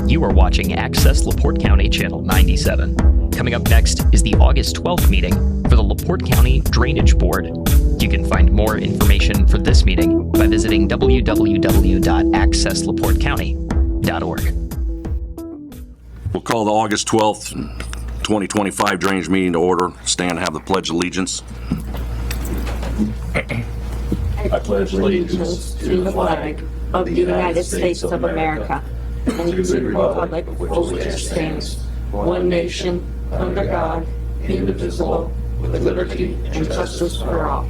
You are watching Access LaPorte County Channel 97. Coming up next is the August 12th meeting for the LaPorte County Drainage Board. You can find more information for this meeting by visiting www.accesslaportecounty.org. We'll call the August 12th, 2025 Drainage Meeting to order. Stand and have the Pledge of Allegiance. I pledge allegiance to the flag of the United States of America and to the republic for which it stands, one nation, under God, indivisible, with liberty and justice for all.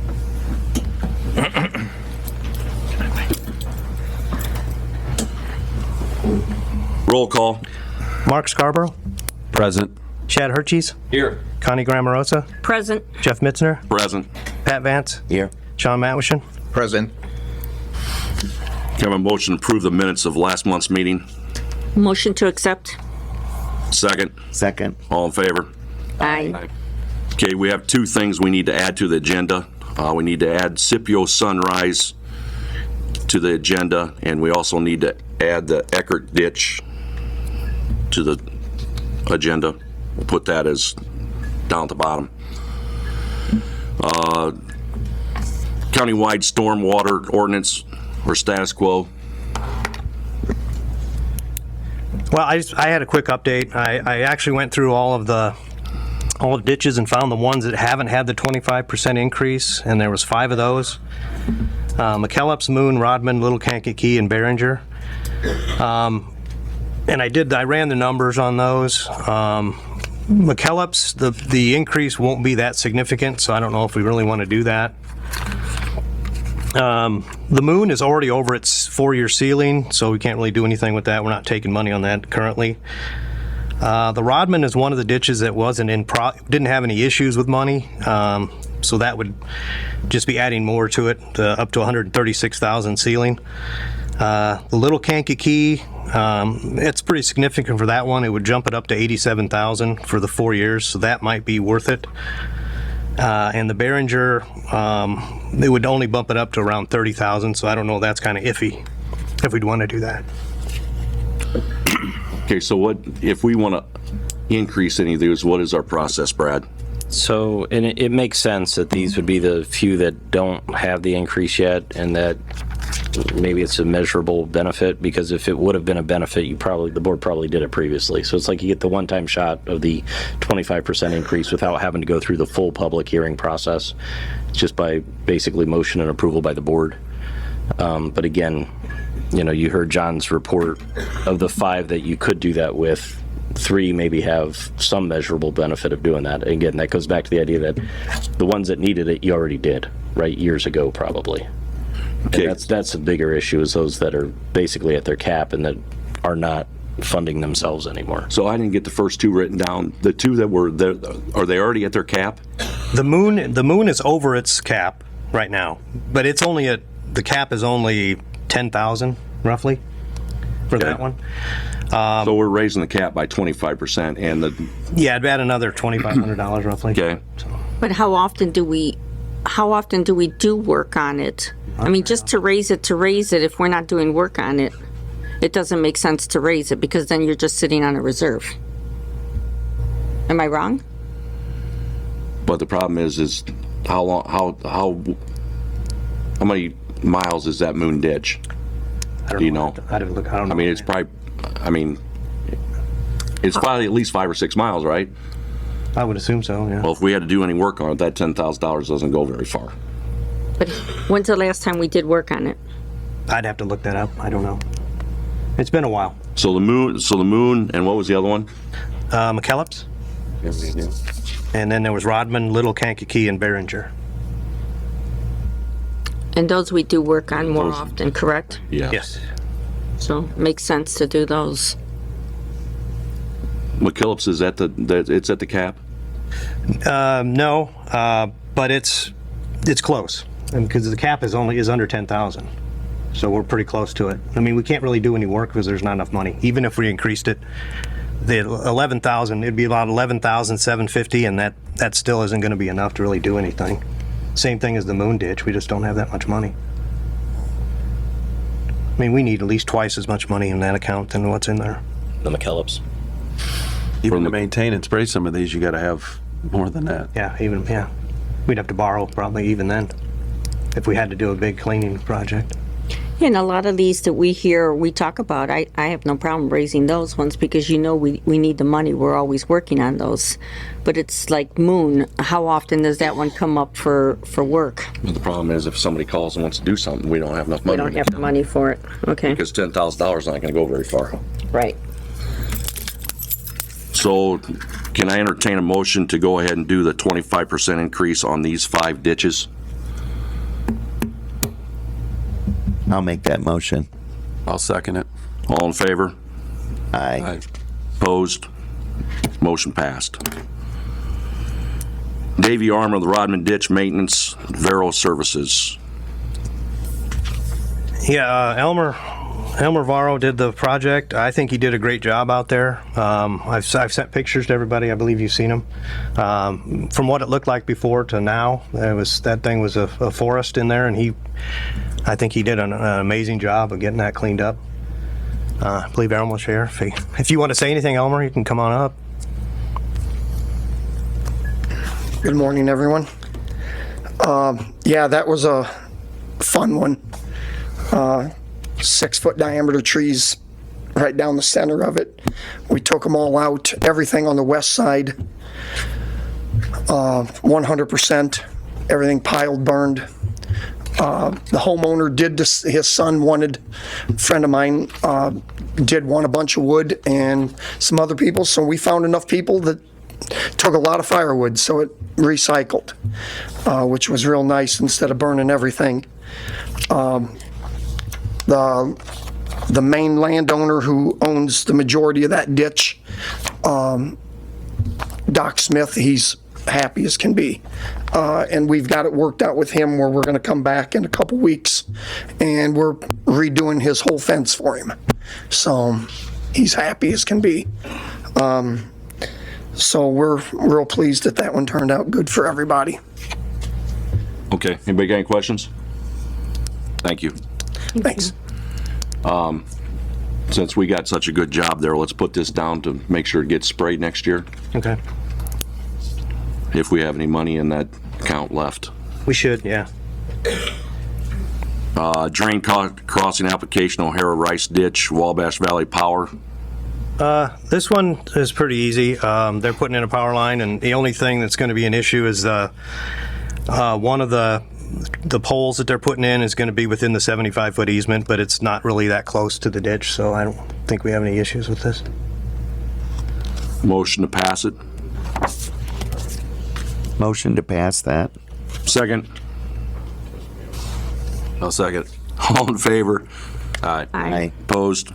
Roll call. Mark Scarborough. Present. Chad Herches. Here. Connie Grammarosa. Present. Jeff Mitzner. Present. Pat Vance. Here. Sean Matwishin. Present. Can I have a motion to approve the minutes of last month's meeting? Motion to accept. Second. Second. All in favor? Aye. Okay, we have two things we need to add to the agenda. We need to add Scipio Sunrise to the agenda, and we also need to add the Eckert Ditch to the agenda. We'll put that as down at the bottom. Countywide stormwater ordinance or status quo. Well, I had a quick update. I actually went through all the ditches and found the ones that haven't had the 25% increase, and there was 5 of those. McKellips, Moon, Rodman, Little Kankakee, and Behringer. And I ran the numbers on those. McKellips, the increase won't be that significant, so I don't know if we really want to do that. The Moon is already over its 4-year ceiling, so we can't really do anything with that. We're not taking money on that currently. The Rodman is one of the ditches that didn't have any issues with money, so that would just be adding more to it, up to 136,000 ceiling. The Little Kankakee, it's pretty significant for that one. It would jump it up to 87,000 for the 4 years, so that might be worth it. And the Behringer, it would only bump it up to around 30,000, so I don't know, that's kind of iffy if we'd want to do that. Okay, so what if we want to increase any of these? What is our process, Brad? So, and it makes sense that these would be the few that don't have the increase yet, and that maybe it's a measurable benefit, because if it would have been a benefit, the board probably did it previously. So it's like you get the one-time shot of the 25% increase without having to go through the full public hearing process, just by basically motion and approval by the board. But again, you heard John's report of the 5 that you could do that with. 3 maybe have some measurable benefit of doing that. Again, that goes back to the idea that the ones that needed it, you already did, right? Years ago, probably. Okay. And that's a bigger issue, is those that are basically at their cap and that are not funding themselves anymore. So I didn't get the first 2 written down. The 2 that were there, are they already at their cap? The moon is over its cap right now, but it's only the cap is only 10,000 roughly for that one. So we're raising the cap by 25%, and I'd add another $2,500 roughly. Okay. But how often do we do work on it? I mean, just to raise it, if we're not doing work on it, it doesn't make sense to raise it, because then you're just sitting on a reserve. Am I wrong? But the problem is how many miles is that Moon ditch? I don't know. I don't know. I mean, it's probably at least 5 or 6 miles, right? I would assume so, yeah. Well, if we had to do any work on it, that $10,000 doesn't go very far. But when's the last time we did work on it? I'd have to look that up. I don't know. It's been a while. So the moon, and what was the other one? McKellips. And then there was Rodman, Little Kankakee, and Behringer. And those we do work on more often, correct? Yeah. Yes. So it makes sense to do those. McKellips is it's at the cap? No, but it's close, because the cap is under 10,000, so we're pretty close to it. I mean, we can't really do any work because there's not enough money. Even if we increased it, the 11,000, it'd be about 11,750, and that still isn't going to be enough to really do anything. Same thing as the Moon ditch. We just don't have that much money. I mean, we need at least twice as much money in that account than what's in there. The McKellips. Even to maintain and spray some of these, you gotta have more than that. Yeah. We'd have to borrow probably even then, if we had to do a big cleaning project. And a lot of these that we hear, we talk about, I have no problem raising those ones because we need the money. We're always working on those. But it's like Moon, how often does that one come up for work? But the problem is if somebody calls and wants to do something, we don't have enough We money. don't have the money for it. Okay, Because $10,000 is not gonna go very far. right. So can I entertain a motion to go ahead and do the 25% increase on these 5 ditches? I'll make that motion. I'll second it. All in favor? Aye. Opposed? Motion passed. Davy Armour, the Rodman Ditch Maintenance, Vero Services. Yeah, Elmer Varro did the project. I think he did a great job out there. I've sent pictures to everybody. I believe you've seen them. From what it looked like before to now, that thing was a forest in there, and I think he did an amazing job of getting that cleaned up. I believe Elmer will share. If you want to say anything, Elmer, you can come on up. Good morning, everyone. Yeah, that was a fun one. 6-foot diameter trees right down the center of it. We took them all out, everything on the west side, 100%, everything piled, burned. The homeowner did this, his son wanted, a friend of mine did want a bunch of wood and some other people, so we found enough people that took a lot of firewood, so it recycled, which was real nice instead of burning everything. The main landowner who owns the majority of that ditch, Doc Smith, he's happy as can be. And we've got it worked out with him where we're gonna come back in a couple weeks and we're redoing his whole fence for him. So he's happy as can be. So we're real pleased that that one turned out good for everybody. Okay, anybody got any questions? Thank you. Thanks. Since we got such a good job there, let's put this down to make sure it gets sprayed next year, Okay. if we have any money in that account left. We should, yeah. Drain crossing application, O'Hara Rice Ditch, Wabash Valley Power. This one is pretty easy. They're putting in a power line, and the only thing that's going to be an issue is one of the poles that they're putting in is going to be within the 75-foot easement, but it's not really that close to the ditch, so I don't think we have any issues with this. Motion to pass it. Motion to pass that. Second. I'll second. All in favor? Aye. Aye. Opposed?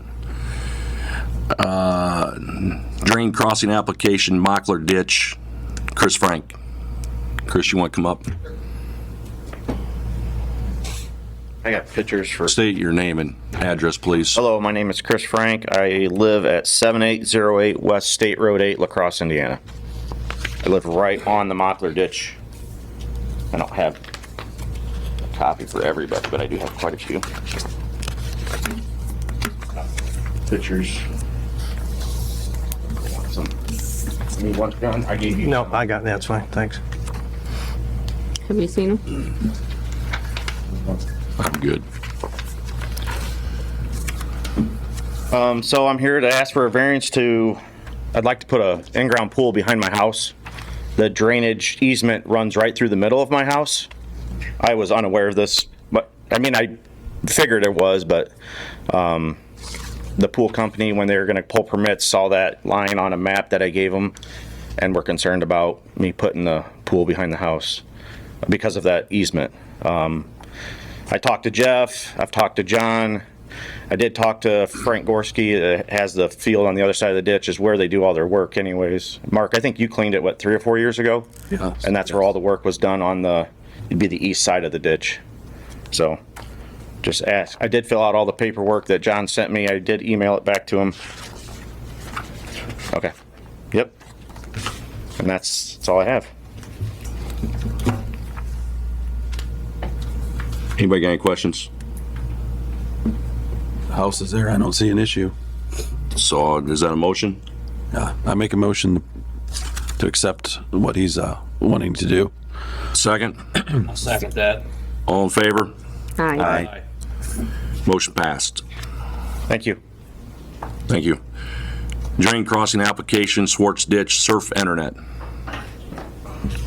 Drain crossing application, Mockler Ditch, Chris Frank. Chris, you want to come up? I got pictures for. State your name and address, please. Hello, my name is Chris Frank. I live at 7808 West State Road 8, La Crosse, Indiana. I live right on the Mockler Ditch. I don't have a copy for everybody, but I do have quite a few pictures. Need one, John? I gave you. No, I got that's fine. Thanks. Have you seen them? I'm good. So I'm here to ask for a variance I'd like to put a in-ground pool behind my house. The drainage easement runs right through the middle of my house. I was unaware of this, but I mean, I figured it was, but the pool company, when they were gonna pull permits, saw that line on a map that I gave them and were concerned about me putting the pool behind the house because of that easement. I talked to Jeff, I've talked to John, I did talk to Frank Gorski that has the field on the other side of the ditch, is where they do all their work anyways. Mark, I think you cleaned it, 3 or 4 years ago? Yeah. And that's where all the work was done on it'd be the east side of the ditch. So, just ask. I did fill out all the paperwork that John sent me, I did email it back to him. Okay, yep. And that's all I have. Anybody got any questions? The house is there, I don't see an issue. So So is that a motion? I make a motion to accept what he's wanting to do. Second? I'll second that. All in favor? Aye. Motion passed. Thank you. Thank you. Drain crossing application, Swartz Ditch, Surf Internet.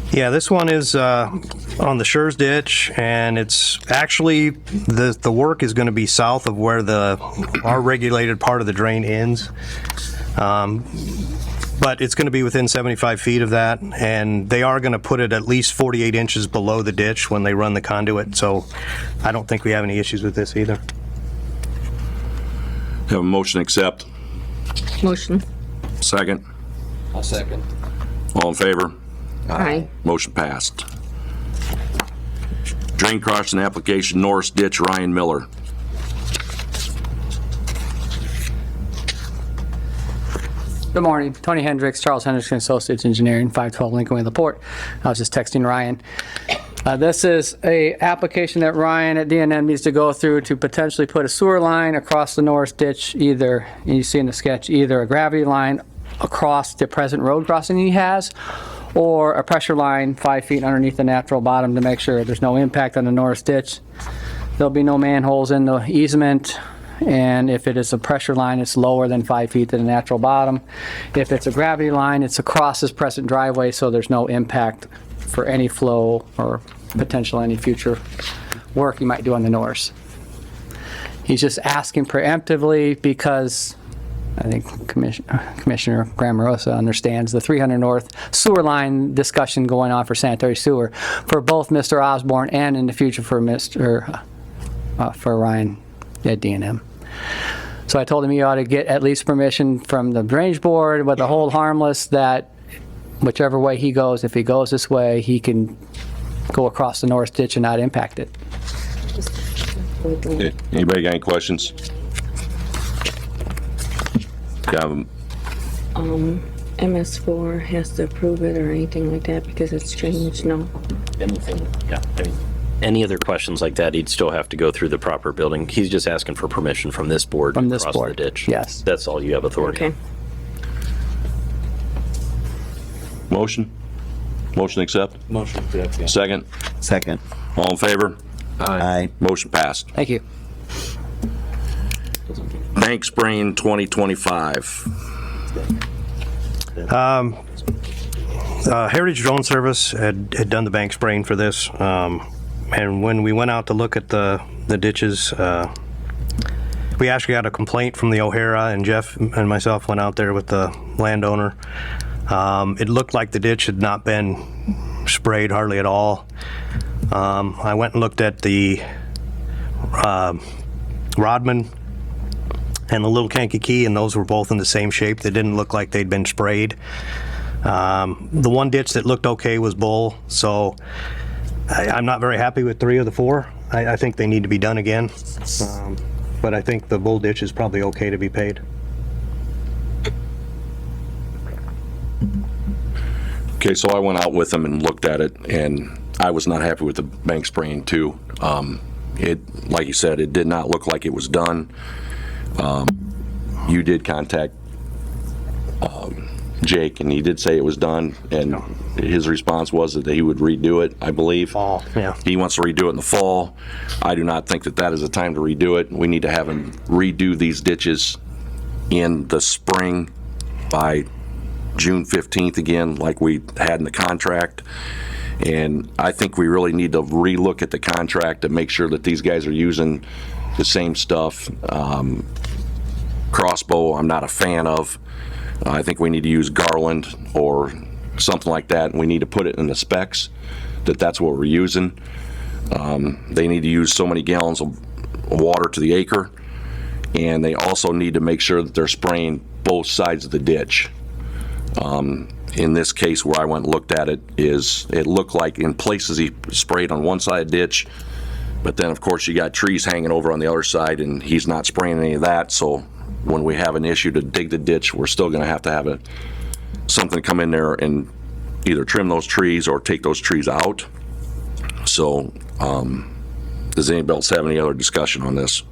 Yeah, this one is on the Schurz ditch, and it's actually, the work is going to be south of where our regulated part of the drain ends. But it's going to be within 75 feet of that, and they are going to put it at least 48 inches below the ditch when they run the conduit, so I don't think we have any issues with this either. Have a motion to accept. Motion. Second. I'll second. All in favor? Aye. Motion passed. Drain crossing application, Norris Ditch, Ryan Miller. Good morning. Tony Hendricks, Charles Henderson Associates Engineering, 512 Lincoln Way, LaPorte. I was just texting Ryan. This is a application that Ryan at DNM needs to go through to potentially put a sewer line across the Norris ditch, either, and you see in the sketch, either a gravity line across the present road crossing he has, or a pressure line 5 feet underneath the natural bottom to make sure there's no impact on the Norris ditch. There'll be no manholes in the easement. And if it is a pressure line, it's lower than 5 feet to the natural bottom. If it's a gravity line, it's across his present driveway, so there's no impact for any flow or potential any future work you might do on the Norris. He's just asking preemptively because I think Commissioner Grammarosa understands the 300 North sewer line discussion going on for sanitary sewer for both Mr. Osborne and in the future for Ryan at D&M. So I told him he ought to get at least permission from the drainage board with the hold harmless that whichever way he goes, if he goes this way, he can go across the North ditch and not impact it. Anybody got any questions? MS4 has to approve it or anything like that because it's changed, no? Anything, yeah. I mean, any other questions like that, he'd still have to go through the proper building. He's just asking for permission from this board From to this cross board, the ditch. yes. That's all you have authority. Okay. Motion? Motion accept? Motion to accept, yeah. Second? Second. All in favor? Aye. Motion passed. Thank you. Bank spraying 2025. Heritage Drone Service had done the bank spraying for this, and when we went out to look at the ditches, we actually got a complaint from the O'Hara, and Jeff and myself went out there with the landowner. It looked like the ditch had not been sprayed hardly at all. I went and looked at the Rodman and the Little Kankakee, and those were both in the same shape. They didn't look like they'd been sprayed. The one ditch that looked okay was Bull, so I'm not very happy with 3 of the 4. I think they need to be done again, but I think the Bull ditch is probably okay to be paid. Okay, so I went out with them and looked at it, and I was not happy with the bank spraying too. It, like you said, it did not look like it was done. You did contact Jake, and he did say it was done, and his response was that he would redo it, I believe. Fall, yeah. He wants to redo it in the fall. I do not think that is the time to redo it. We need to have him redo these ditches in the spring by June 15th again, like we had in the contract. And I think we really need to relook at the contract to make sure that these guys are using the same stuff. Crossbow, I'm not a fan of. I think we need to use Garland or something like that, and we need to put it in the specs that that's what we're using. They need to use so many gallons of water to the acre, and they also need to make sure that they're spraying both sides of the ditch. In this case, where I went and looked at it, it looked like in places he sprayed on one side of the ditch, but then of course you got trees hanging over on the other side, and he's not spraying any of that. So when we have an issue to dig the ditch, we're still going to have something come in there and either trim those trees or take those trees out. So does anybody else have any other discussion on this?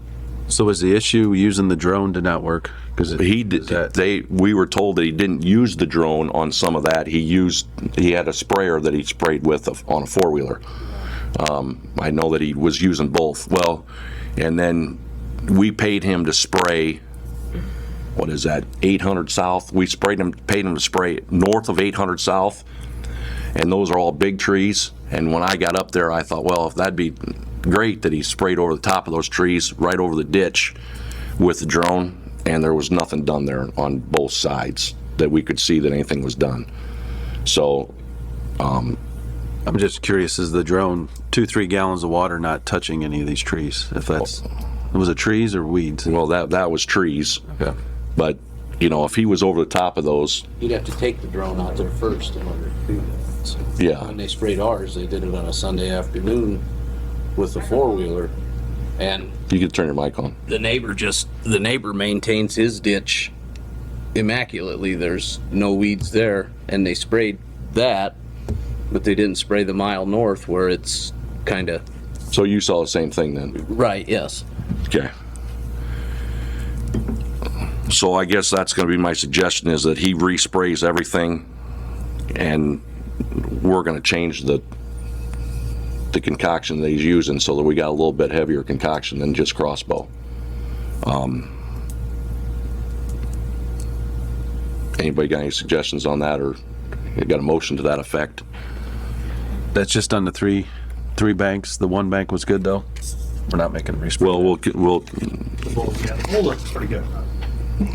So was the issue using the drone did not work We were told that he didn't use the drone on some of that. He had a sprayer that he sprayed with on a four-wheeler. I know that he was using both. Well, and then we paid him to spray, what is that, 800 South? We paid him to spray north of 800 South, and those are all big trees. And when I got up there, I thought, well, that'd be great that he sprayed over the top of those trees, right over the ditch with the drone, and there was nothing done there on both sides that we could see that anything was done. So, I'm just curious, is the drone 2-3 gallons of water not touching any of these trees? If that's, was it trees or weeds? well, that was trees. Okay. But, if he was over the top of those, You'd have to take the drone out there first in order to do that. So Yeah. When they sprayed ours, they did it on a Sunday afternoon with a four-wheeler, and you could turn your mic on. the neighbor maintains his ditch immaculately. There's no weeds there, and they sprayed that, but they didn't spray the mile north where it's kind of So you saw the same thing then? right. Yes. Okay. So I guess that's going to be my suggestion, is that he resprays everything, and we're going to change the concoction that he's using so that we got a little bit heavier concoction than just crossbow. Anybody got any suggestions on that, or you got a motion to that effect? That's just on the three banks. The one bank was good though. We're not making a respray. Well, we'll The bull looked pretty good.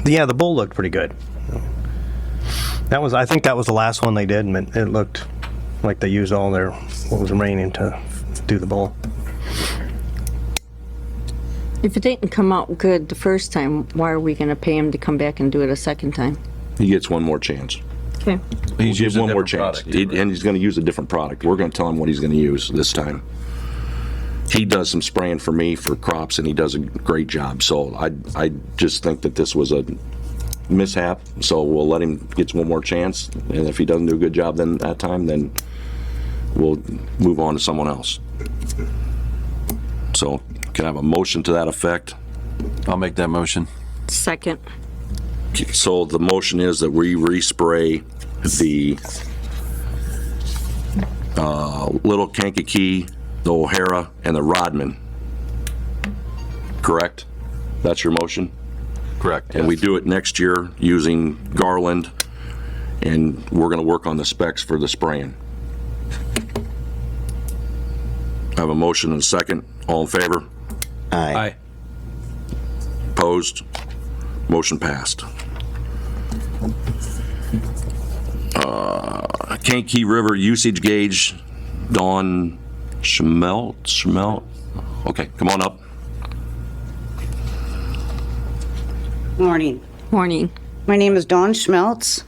Yeah, the bull looked pretty good. I think that was the last one they did, and it looked like they used all their, what was remaining to do the bull. If it didn't come out good the first time, why are we gonna pay him to come back and do it a second time? he gets one more chance. Okay. He's Give using one a more different chance. product. And he's going to use a different product. We're going to tell him what he's going to use this time. He does some spraying for me for crops, and he does a great job. So I just think that this was a mishap. So we'll let him get one more chance. And if he doesn't do a good job then that time, then we'll move on to someone else. So can I have a motion to that effect? I'll make that motion. Second. So the motion is that we respray the Little Kankakee, the O'Hara, and the Rodman. Correct? That's your motion? Correct. And we do it next year using Garland, and we're going to work on the specs for the spraying. I have a motion and a second. All in favor? Aye. Opposed? Motion passed. Kankakee River usage gauge, Dawn Schmelt. Okay, come on up. Morning. Morning. My name is Dawn Schmeltz.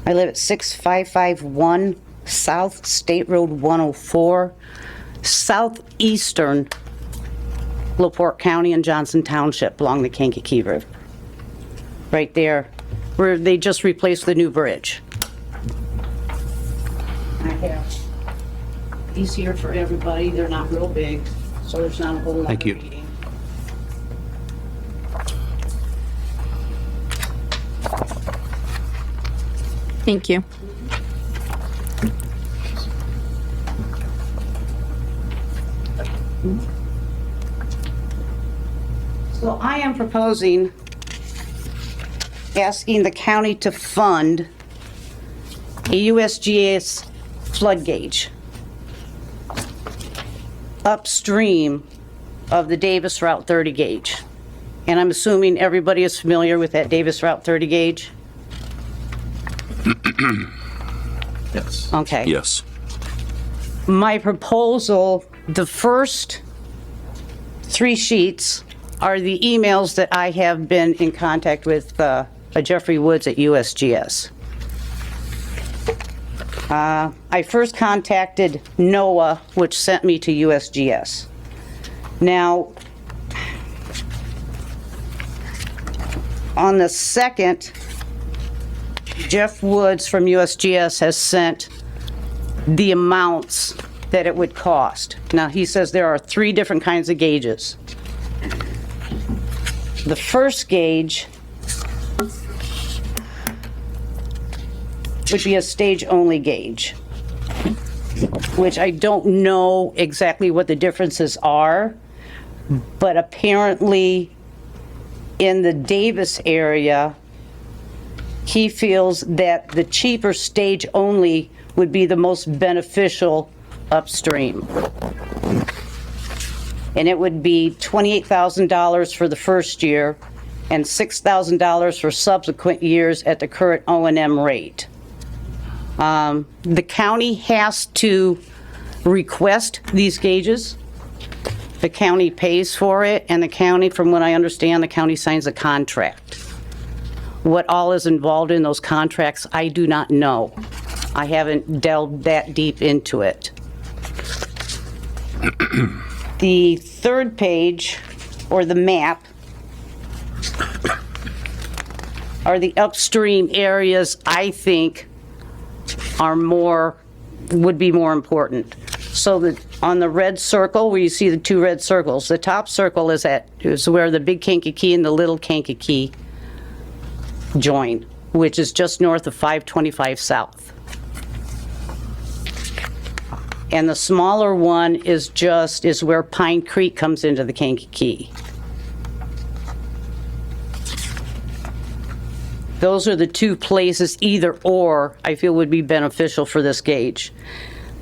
I live at 6551 South State Road 104, southeastern LaPorte County and Johnson Township along the Kankakee River. Right there, where they just replaced the new bridge. I have these here for everybody. They're not real big, so there's not a whole lot of Thank you. reading. Thank you. So I am proposing asking the county to fund a USGS flood gauge upstream of the Davis Route 30 gauge. And I'm assuming everybody is familiar with that Davis Route 30 gauge? Yes. Okay. Yes. My proposal, the first 3 sheets are the emails that I have been in contact with Jeffrey Woods at USGS. I first contacted NOAA, which sent me to USGS. Now, on the second, Jeff Woods from USGS has sent the amounts that it would cost. Now, he says there are 3 different kinds of gauges. The first gauge would be a stage-only gauge, which I don't know exactly what the differences are, but apparently in the Davis area, he feels that the cheaper stage-only would be the most beneficial upstream. And it would be $28,000 for the first year and $6,000 for subsequent years at the current O&M rate. The county has to request these gauges. The county pays for it, and the county, from what I understand, the county signs a contract. What all is involved in those contracts, I do not know. I haven't delved that deep into it. The third page, or the map, are the upstream areas I think would be more important. So that on the red circle, where you see the two red circles, the top circle is where the big Kankakee and the little Kankakee join, which is just north of 525 South. And the smaller one is where Pine Creek comes into the Kankakee. Those are the two places, either or, I feel would be beneficial for this gauge.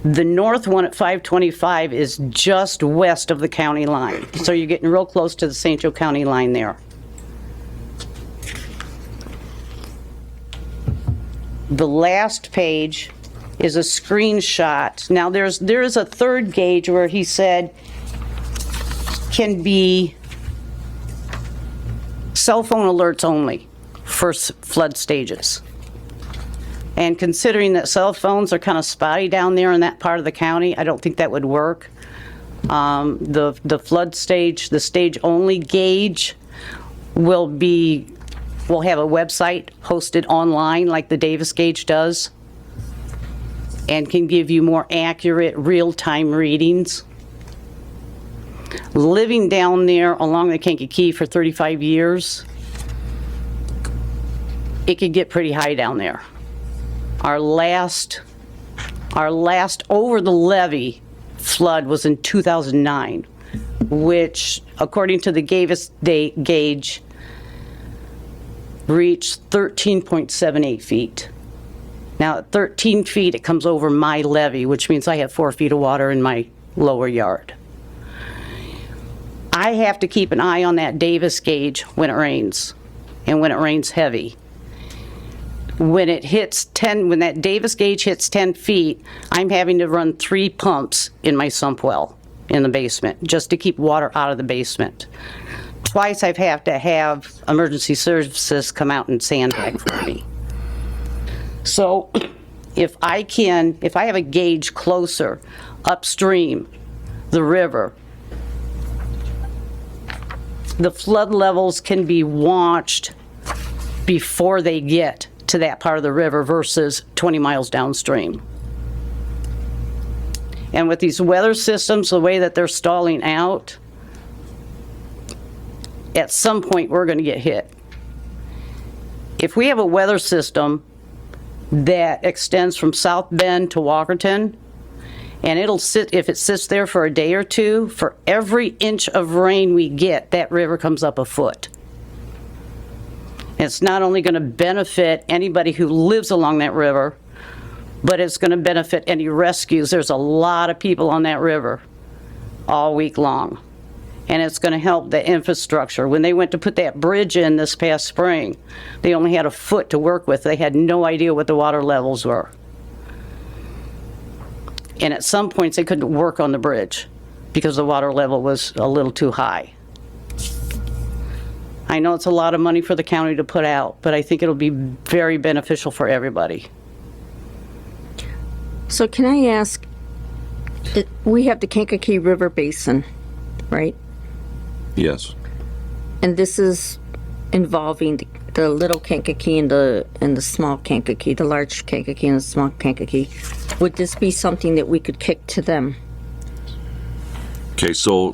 The north one at 525 is just west of the county line. So you're getting real close to the St. Joe County line there. The last page is a screenshot. Now there is a third gauge where he said can be cell phone alerts only for flood stages. And considering that cell phones are kind of spotty down there in that part of the county, I don't think that would work. The flood stage, the stage only gauge will have a website hosted online like the Davis gauge does, and can give you more accurate real-time readings. Living down there along the Kankakee for 35 years, it could get pretty high down there. Our last over the levee flood was in 2009, which, according to the Davis gauge, reached 13.78 feet. Now, at 13 feet, it comes over my levee, which means I have 4 feet of water in my lower yard. I have to keep an eye on that Davis gauge when it rains, and when it rains heavy. When that Davis gauge hits 10 feet, I'm having to run 3 pumps in my sump well in the basement just to keep water out of the basement. Twice I've had to have emergency services come out and sandbag for me. So if I have a gauge closer upstream the river, the flood levels can be watched before they get to that part of the river versus 20 miles downstream. And with these weather systems, the way that they're stalling out, at some point we're going to get hit. If we have a weather system that extends from South Bend to Walkerton, and if it sits there for a day or two, for every inch of rain we get, that river comes up a foot. It's not only going to benefit anybody who lives along that river, but it's going to benefit any rescues. There's a lot of people on that river all week long. And it's going to help the infrastructure. When they went to put that bridge in this past spring, they only had a foot to work with. They had no idea what the water levels were. And at some points, they couldn't work on the bridge because the water level was a little too high. I know it's a lot of money for the county to put out, but I think it'll be very beneficial for everybody. So can I ask, we have the Kankakee River Basin, right? Yes. And this is involving the little Kankakee and the small Kankakee, the large Kankakee and the small Kankakee. Would this be something that we could kick to them? Okay, so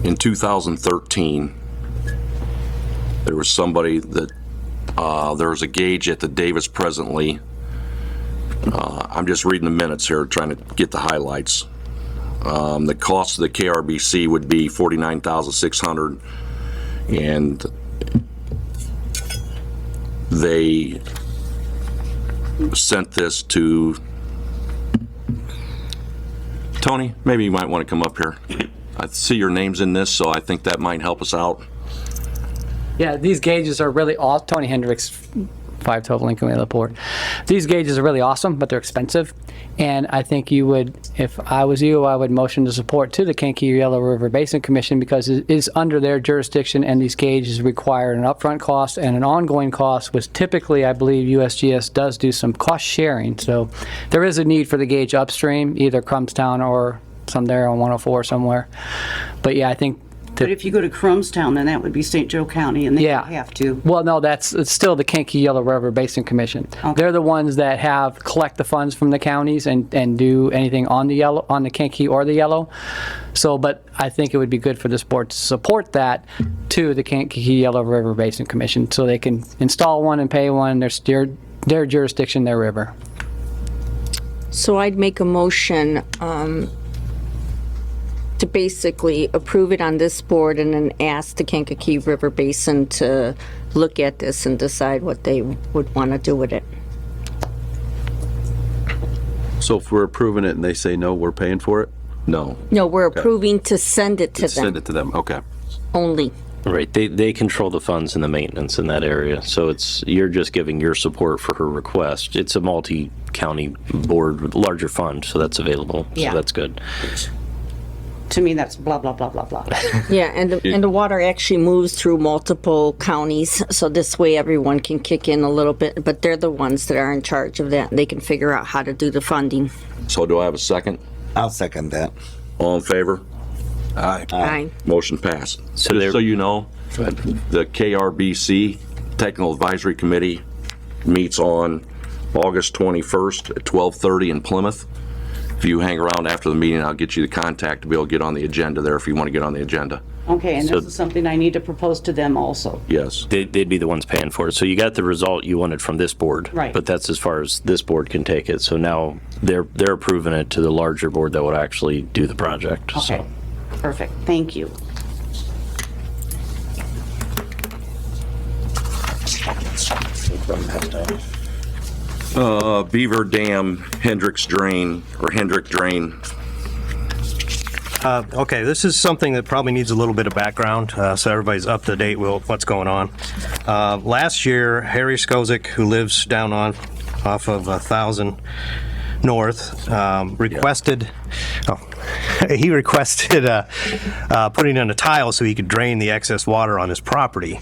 in 2013, there was somebody that There's a gauge at the Davis presently. I'm just reading the minutes here, trying to get the highlights. The cost of the KRBC would be $49,600, and they sent this to Tony. Maybe you might want to come up here. I see your name's in this, so I think that might help us out. Yeah, these gauges are really awesome. Tony Hendricks, 512 Lincoln Way, LaPorte. These gauges are really awesome, but they're expensive. And I think you would, if I was you, I would motion to support to the Kankakee Yellow River Basin Commission because it is under their jurisdiction, and these gauges require an upfront cost and an ongoing cost, which typically I believe USGS does do some cost sharing. So there is a need for the gauge upstream, either Crumbstown or some there on 104 somewhere. But yeah, I think But if you go to Crumbstown, then that would be St. Joe County, and they Yeah. have to. Well, no, it's still the Kankakee Yellow River Basin Commission. Okay. They're the ones that collect the funds from the counties and do anything on the Kankakee or the Yellow. So, but I think it would be good for this board to support that to the Kankakee Yellow River Basin Commission so they can install one and pay one. Their jurisdiction, their river. So I'd make a motion to basically approve it on this board and then ask the Kankakee River Basin to look at this and decide what they would want to do with it. So if we're approving it and they say no, we're paying for it? No. No, we're approving to send it to Send them it to them, okay. only. Right, they control the funds and the maintenance in that area, so you're just giving your support for her request. It's a multi-county board, with larger fund, so that's available, Yeah. so that's good. To me, that's blah, blah, blah, blah, blah. Yeah, and the water actually moves through multiple counties, so this way everyone can kick in a little bit, but they're the ones that are in charge of that. They can figure out how to do the funding. So do I have a second? I'll second that. All in favor? Aye. Aye. Motion passed. So Just there- so you know, the KRBC Technical Advisory Committee meets on August 21st at 12:30 in Plymouth. If you hang around after the meeting, I'll get you the contact to be able to get on the agenda there if you want to get on the agenda. Okay, and So- this is something I need to propose to them also. Yes. They'd be the ones paying for it. So you got the result you wanted from this board. Right. But that's as far as this board can take it. So now they're approving it to the larger board that would actually do the project. Okay, So perfect, thank you. Beaver Dam Hendrick Drain. Okay, this is something that probably needs a little bit of background, so everybody's up to date with what's going on. Last year, Harry Skozik, who lives down off of 1,000 North, requested putting in a tile so he could drain the excess water on his property.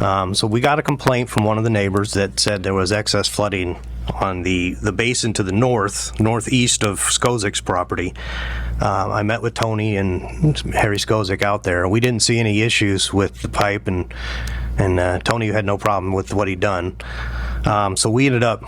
So we got a complaint from one of the neighbors that said there was excess flooding on the basin to the northeast of Skozik's property. I met with Tony and Harry Skozik out there. We didn't see any issues with the pipe, and Tony had no problem with what he'd done. So we ended up.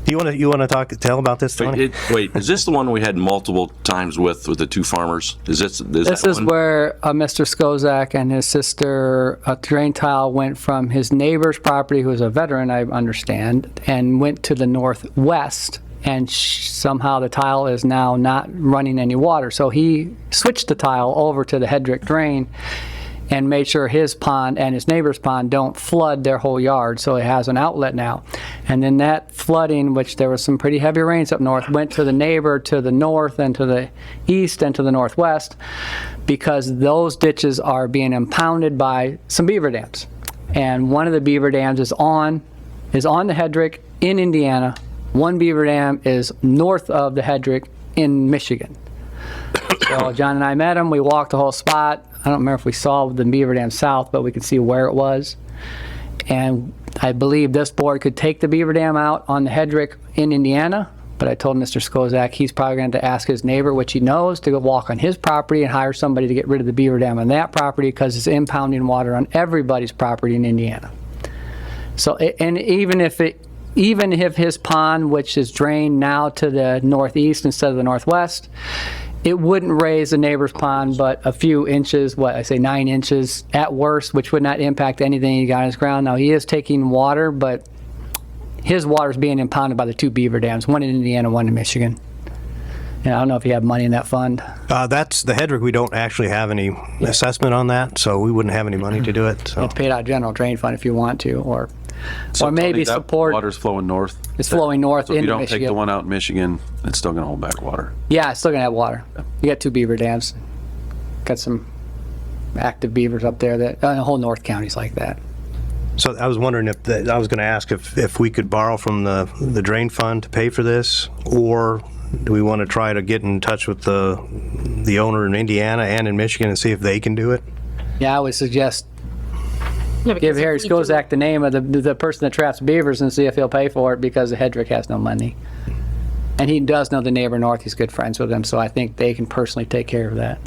You want to tell about this, Tony? Wait, is this the one we had multiple times with the two farmers? Is This that is one? where Mr. Skozak and his sister, a drain tile went from his neighbor's property, who is a veteran, I understand, and went to the northwest, and somehow the tile is now not running any water. So he switched the tile over to the Hedrick drain and made sure his pond and his neighbor's pond don't flood their whole yard, so it has an outlet now. And then that flooding, which there was some pretty heavy rains up north, went to the neighbor to the north and to the east and to the northwest, because those ditches are being impounded by some beaver dams. And one of the beaver dams is on the Hedrick in Indiana. One beaver dam is north of the Hedrick in Michigan. So John and I met him, we walked the whole spot. I don't remember if we saw the beaver dam south, but we could see where it was. And I believe this board could take the beaver dam out on the Hedrick in Indiana, but I told Mr. Skozak he's probably going to ask his neighbor, which he knows, to go walk on his property and hire somebody to get rid of the beaver dam on that property, because it's impounding water on everybody's property in Indiana. So, and even if his pond, which is drained now to the northeast instead of the northwest, It wouldn't raise the neighbor's pond, but a few inches, 9 inches at worst, which would not impact anything he got on his ground. Now, he is taking water, but his water is being impounded by the 2 beaver dams, one in Indiana, one in Michigan. And I don't know if you have money in that fund. That's the Hedrick. We don't actually have any assessment on that, so we wouldn't have any money to do it. So. It's paid out of general drain fund if you want to, or So maybe Tony, that support. water's flowing north? It's flowing north So if you into don't take Michigan. the one out in Michigan, it's still gonna hold back water? Yeah, it's still gonna have water. You got 2 beaver dams. Got some active beavers up there that, the whole North County's like that. So I was wondering I was going to ask if we could borrow from the drain fund to pay for this, or do we want to try to get in touch with the owner in Indiana and in Michigan and see if they can do it? Yeah, I would suggest Yeah, give because if Harry we do- Skozak the name of the person that traps beavers and see if he'll pay for it, because Hedrick has no money. And he does know the neighbor north. He's good friends with him, so I think they can personally take care of that.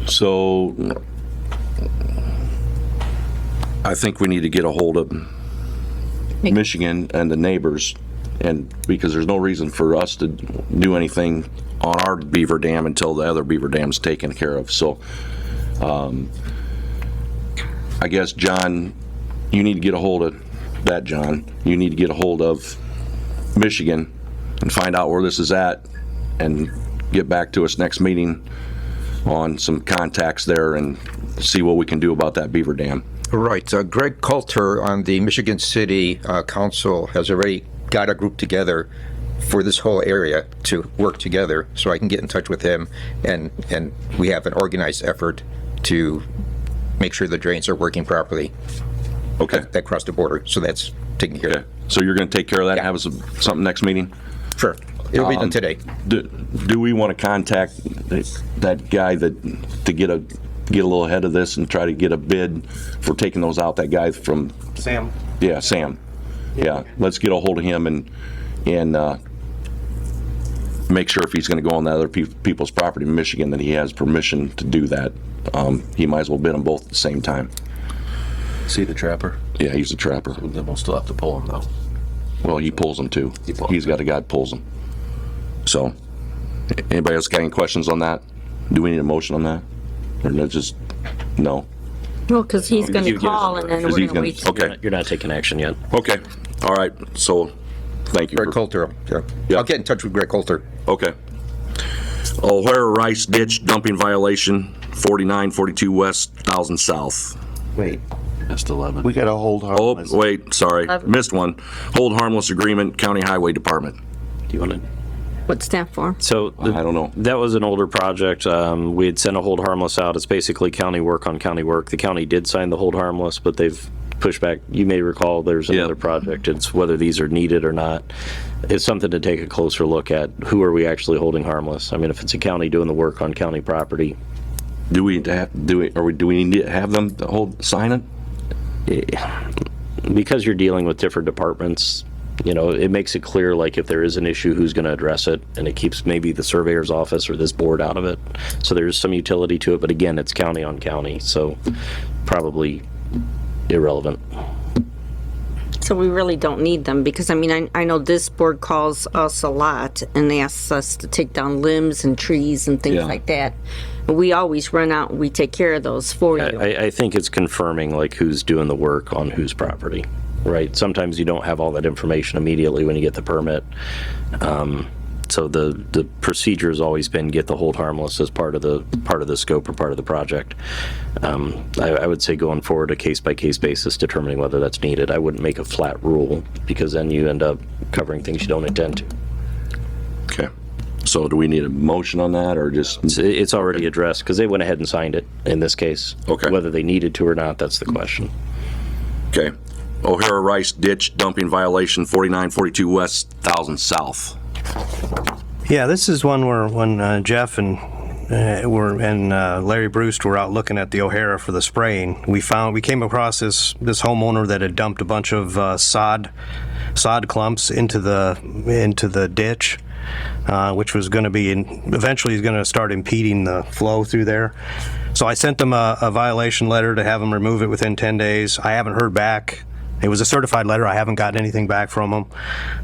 So I think we need to get a hold of Michigan and the neighbors, and because there's no reason for us to do anything on our beaver dam until the other beaver dam's taken care of. So I guess, John, you need to get a hold of that, John. You need to get a hold of Michigan and find out where this is at and get back to us next meeting on some contacts there and see what we can do about that beaver dam. Right. Greg Coulter on the Michigan City Council has already got a group together for this whole area to work together, so I can get in touch with him, and we have an organized effort to make sure the drains are working properly. Okay. That cross the border, so that's taken care Okay. of. So you're going to take care of that and Yeah. have us something next meeting? Sure. It'll be done today. Do we want to contact that guy to get a little ahead of this and try to get a bid for taking those out? That guy from Sam. Yeah, Sam. Yeah, let's get a hold of him and make sure if he's going to go on the other people's property in Michigan that he has permission to do that. He might as well bid them both at the same time. See the trapper? Yeah, he's a trapper. Then we'll still have to pull him though. Well, he pulls them too. He pulls He's got a guy that pulls them. So, anybody else got any questions on that? Do we need a motion on that? Or no, just, no? Well, because he's going to call and then Because we're he's going to gonna- wait. Okay, You're not taking action yet. okay, all right, so, thank you. Greg for- Coulter, yeah. Yeah. I'll get in touch with Greg Coulter. Okay. O'Hara Rice Ditch dumping violation, 4942 West, 1000 South. Wait, Just 11. we got to hold Oh, harmless. wait, sorry, missed one. Hold harmless agreement, County Highway Department. Do you want to? What's that for? So I don't know. That was an older project. We had sent a hold harmless out. It's basically county work on county work. The county did sign the hold harmless, but they've pushed back. You may recall there's another project. It's whether these are needed or not. It's something to take a closer look at. Who are we actually holding harmless? I mean, if it's a county doing the work on county property, Do we need to have them sign it? because you're dealing with different departments, you know, it makes it clear, like, if there is an issue, who's going to address it, and it keeps maybe the surveyor's office or this board out of it. So there's some utility to it, but again, it's county on county, so probably irrelevant. So we really don't need them because, I mean, I know this board calls us a lot and asks us to take down limbs and trees and things Yeah. like that. And we always run out and we take care of those for you. I think it's confirming, like, who's doing the work on whose property, right? Sometimes you don't have all that information immediately when you get the permit. So the procedure has always been get the hold harmless as part of the scope or part of the project. I would say going forward, a case-by-case basis, determining whether that's needed. I wouldn't make a flat rule, because then you end up covering things you don't intend to. Okay. So do we need a motion on that, or just? It's already addressed, because they went ahead and signed it in this case. Okay. Whether they needed to or not, that's the question. Okay. O'Hara Rice Ditch dumping violation, 4942 West, 1000 South. Yeah, this is one where when Jeff and Larry Bruce were out looking at the O'Hara for the spraying, we came across this homeowner that had dumped a bunch of sod clumps into the ditch, which was going to be eventually is going to start impeding the flow through there. So I sent them a violation letter to have them remove it within 10 days. I haven't heard back It was a certified letter. I haven't gotten anything back from them.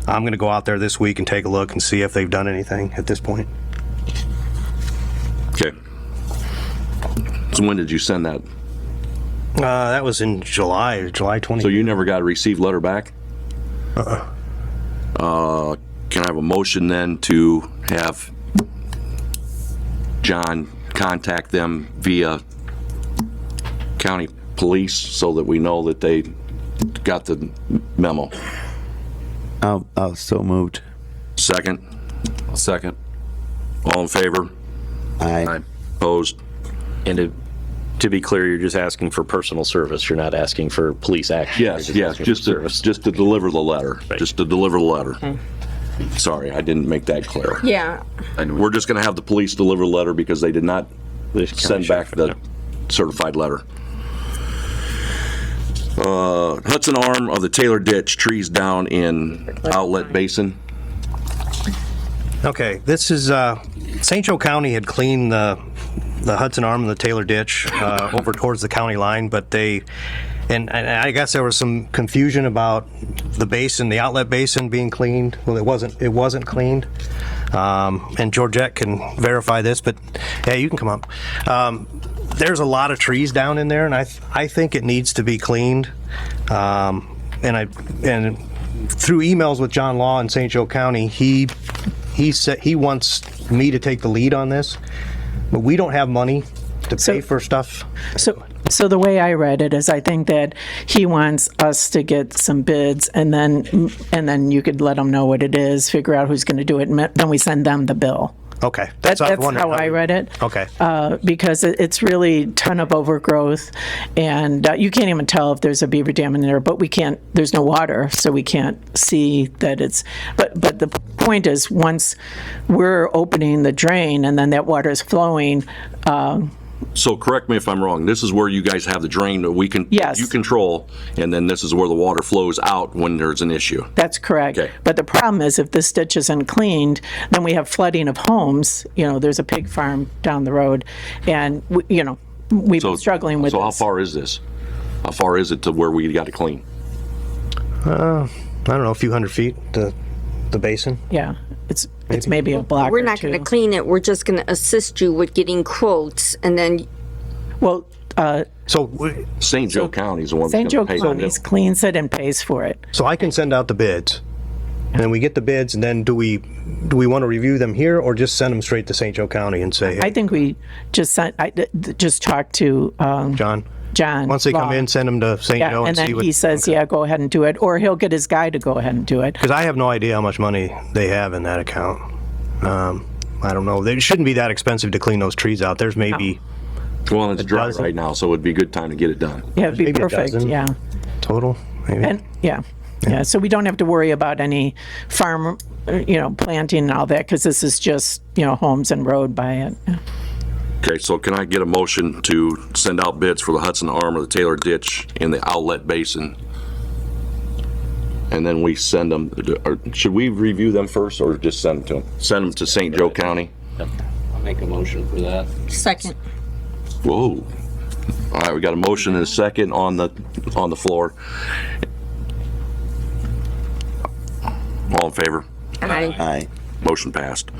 I'm going to go out there this week and take a look and see if they've done anything at this point. Okay. So when did you send that? That was in July 20. So you never got a received letter back? Can I have a motion then to have John contact them via county police so that we know that they got the memo? I'll so moved. Second? Second. All in favor? Aye. Opposed? And to be clear, you're just asking for personal service. You're not asking for police action. Yes, You're yes, asking just for to, service. just to deliver the letter. Right. Just to deliver the letter. Sorry, I didn't make that clear. Yeah, We're just gonna have the police deliver the letter because they did not The send county back sheriff, the certified letter. Hudson arm of the Taylor Ditch, trees down in outlet basin. Okay, this is, St. Joe County had cleaned the Hudson Arm and the Taylor Ditch over towards the county line, but and I guess there was some confusion about the basin, the outlet basin being cleaned. Well, it wasn't cleaned. And Georgette can verify this, but yeah, you can come up. There's a lot of trees down in there, and I think it needs to be cleaned. And through emails with John Law in St. Joe County, he said he wants me to take the lead on this, but we don't have money to pay for stuff. So the way I read it is I think that he wants us to get some bids and then you could let him know what it is, figure out who's going to do it, and then we send them the bill. Okay. That's how I read it. Okay. Because it's really ton of overgrowth, and you can't even tell if there's a beaver dam in there, but there's no water, so we can't see that it's, but the point is, once we're opening the drain and then that water is flowing, So correct me if I'm wrong, this is where you guys have the drain that Yes. you control, and then this is where the water flows out when there's an issue. that's correct. Okay. But the problem is if this ditch isn't cleaned, then we have flooding of homes. There's a pig farm down the road, and we've been struggling with So how this. far is this? How far is it to where we got to clean? I don't know, a few hundred feet, the basin. Yeah, it's maybe a block we're or not two. going to clean it. We're just going to assist you with getting quotes, and then Well, St. Joe County is the one that's St. Joe going to pay for County it. cleans it and pays for it. So I can send out the bids, and then we get the bids, and then do we want to review them here or just send them straight to St. Joe County and say, I hey, think we just just talk to John, once they come Law. in, send them to St. Joe and and then see what. he says, yeah, go ahead and do it, or he'll get his guy to go ahead and do it. Because I have no idea how much money they have in that account. I don't know. It shouldn't be that expensive to clean those trees out. There's maybe Well, it's dry dozen. right now, so it'd be a good time to get it done. Yeah, it'd be maybe a perfect. dozen. Yeah, total, maybe. and yeah. So we don't have to worry about any farm, planting and all that, because this is just homes and road by it. Yeah. Okay, so can I get a motion to send out bids for the Hudson Arm or the Taylor Ditch in the outlet basin? And then we send them, or should we review them first or just send them to them? Send them to St. Joe County? I'll make a motion for that. second. Whoa. All right, we got a motion and a second on the floor. All in favor? Aye. Motion passed.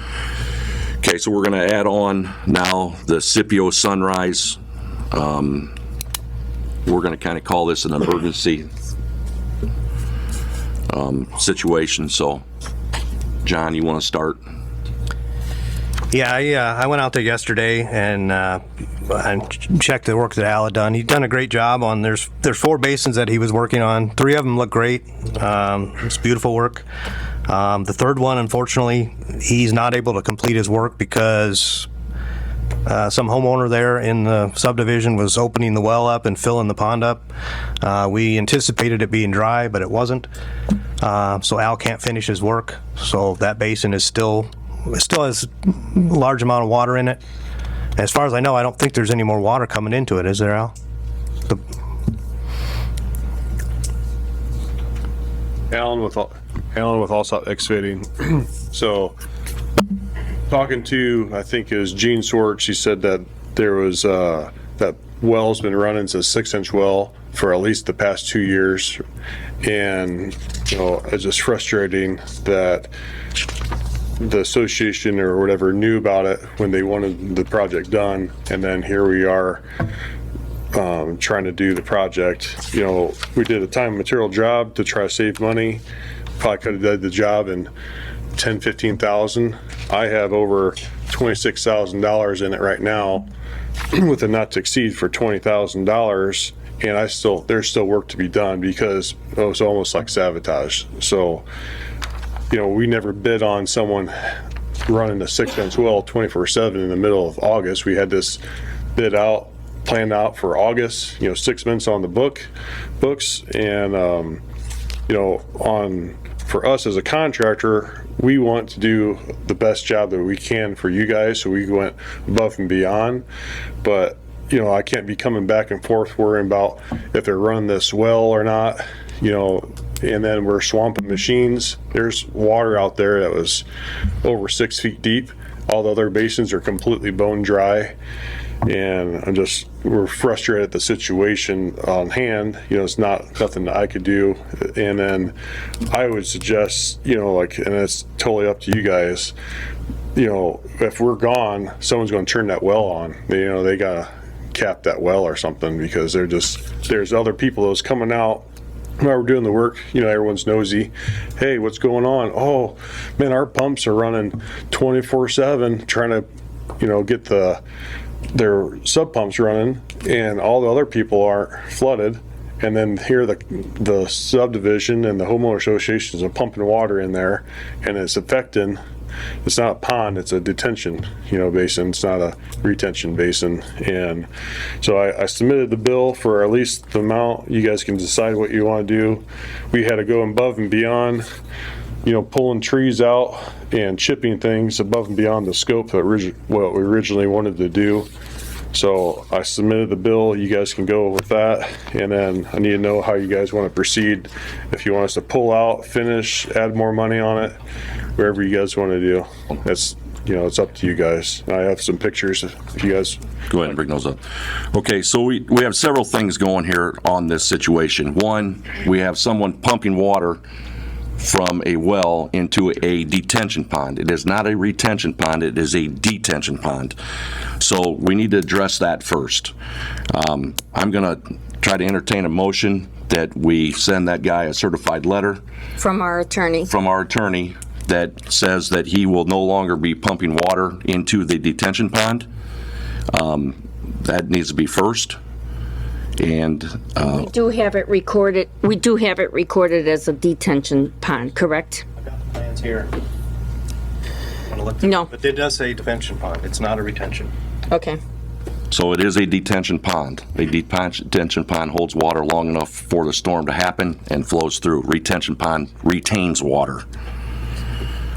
Okay, so we're gonna add on now the Scipio Sunrise. We're gonna kind of call this an emergency situation, so John, you want to start? Yeah, I went out there yesterday and checked the work that Al had done. He'd done a great job on, there's 4 basins that he was working on. 3 of them look great. It's beautiful work. The third one, unfortunately, he's not able to complete his work because some homeowner there in the subdivision was opening the well up and filling the pond up. We anticipated it being dry, but it wasn't. So Al can't finish his work. So that basin is still has a large amount of water in it. As far as I know, I don't think there's any more water coming into it, is there, Al? Alan with Allsop Excavating. So, talking to, I think it was Gene Swartz, she said that there was that well's been running. It's a 6-inch well for at least the past 2 years. And, it's just frustrating that the association or whatever knew about it when they wanted the project done. And then here we are trying to do the project. We did a time and material job to try to save money. Probably could have done the job in $10,000-15,000. I have over $26,000 in it right now with a not to exceed for $20,000. And there's still work to be done because it was almost like sabotage. So, we never bid on someone running a 6-inch well 24/7 in the middle of August. We had this planned out for August, 6 months on the books. And, for us as a contractor, we want to do the best job that we can for you guys. So we went above and beyond, but I can't be coming back and forth worrying about if they're running this well or not, and then we're swamping machines. There's water out there that was over 6 feet deep. All the other basins are completely bone dry. And we're frustrated at the situation on hand. It's nothing that I could do. And then I would suggest, and it's totally up to you guys, if we're gone, someone's going to turn that well on. They got to cap that well or something, because there's other people that was coming out while we're doing the work. Everyone's nosy. Hey, what's going on? Oh, man, our pumps are running 24/7 trying to, get their sub pumps running, and all the other people aren't flooded. And then here the subdivision and the homeowner associations are pumping water in there, and it's affecting. It's not a pond, it's a detention, basin. It's not a retention basin. And so I submitted the bill for at least the amount. You guys can decide what you want to do. We had to go above and beyond, pulling trees out and chipping things above and beyond the scope of what we originally wanted to do. So I submitted the bill. You guys can go with that. And then I need to know how you guys want to proceed. If you want us to pull out, finish, add more money on it, wherever you guys want to do. That's, it's up to you guys. I have some pictures if you guys. Go ahead and bring those up. Okay, so we have several things going here on this situation. One, we have someone pumping water from a well into a detention pond. It is not a retention pond, it is a detention pond. So we need to address that first. I'm going to try to entertain a motion that we send that guy a certified letter From our attorney. That says that he will no longer be pumping water into the detention pond. That needs to be first. And We do have it recorded. We do have it recorded as a detention pond, correct? I got the plans here. No. But it does say detention pond. It's not a retention. Okay. so it is a detention pond. A detention pond holds water long enough for the storm to happen and flows through. Retention pond retains water.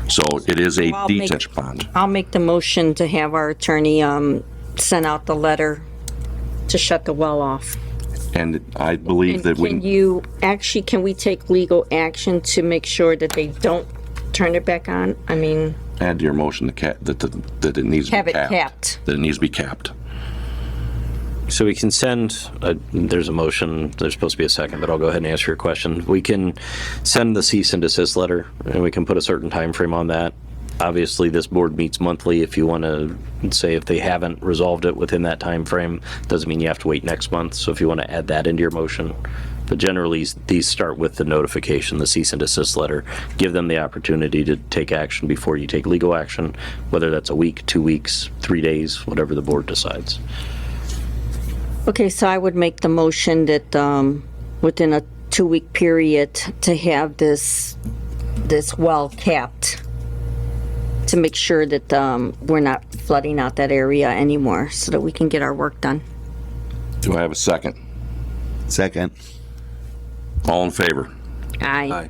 So it is a detention pond. I'll make the motion to have our attorney send out the letter to shut the well off. And I believe that Can you, actually, can we take legal action to make sure that they don't turn it back on? I mean, add to your motion that it needs to have be it capped. capped. That it needs to be capped. So we can send, there's a motion, there's supposed to be a second, but I'll go ahead and answer your question. We can send the cease and desist letter, and we can put a certain time frame on that. Obviously, this board meets monthly. If you want to say if they haven't resolved it within that time frame, doesn't mean you have to wait next month. So if you want to add that into your motion. But generally, these start with the notification, the cease and desist letter. Give them the opportunity to take action before you take legal action, whether that's a week, 2 weeks, 3 days, whatever the board decides. Okay, so I would make the motion that within a 2-week period to have this well capped, to make sure that we're not flooding out that area anymore, so that we can get our work done. Do I have a second? Second. All in favor? Aye.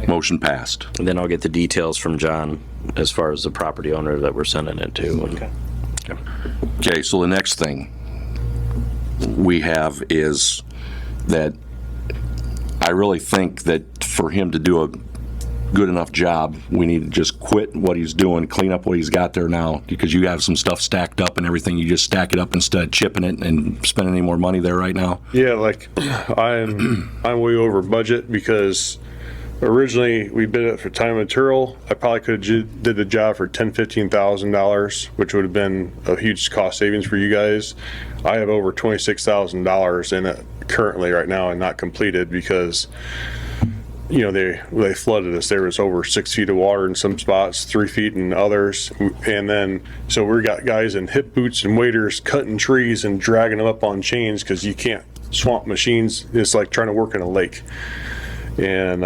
Motion passed. And then I'll get the details from John as far as the property owner that we're sending it to. Okay. Okay, so the next thing we have is that I really think that for him to do good enough job. We need to just quit what he's doing, clean up what he's got there now, because you have some stuff stacked up and everything. You just stack it up instead of chipping it and spending any more money there right now. Yeah, like I'm way over budget because originally we bid it for time and material. I probably could have did the job for $10,000-$15,000, which would have been a huge cost savings for you guys. I have over $26,000 in it currently right now and not completed because, you know, they flooded us. There was over 6 feet of water in some spots, 3 feet in others. And then, so we got guys in hip boots and waders cutting trees and dragging them up on chains because you can't swamp machines. It's like trying to work in a lake. And,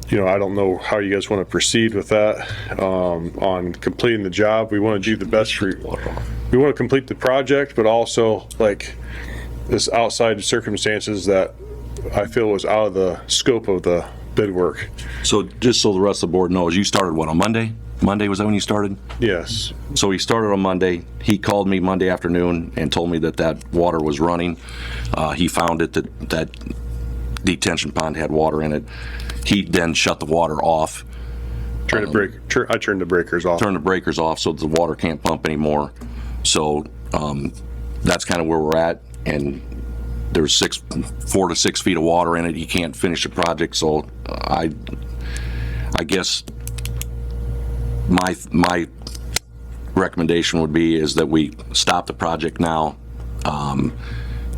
you know, I don't know how you guys want to proceed with that on completing the job. We want to do the best for you. We want to complete the project, but also like this outside circumstances that I feel was out of the scope of the bid work. So just so the rest of the board knows, you started what, on Monday? Monday, was that when you started? Yes. So he started on Monday. He called me Monday afternoon and told me that that water was running. He found it that detention pond had water in it. He then shut the water off. I turned the breakers off. Turned the breakers off so the water can't pump anymore. So that's kind of where we're at. And there's 4 to 6 feet of water in it. You can't finish the project. So I guess my recommendation would be is that we stop the project now.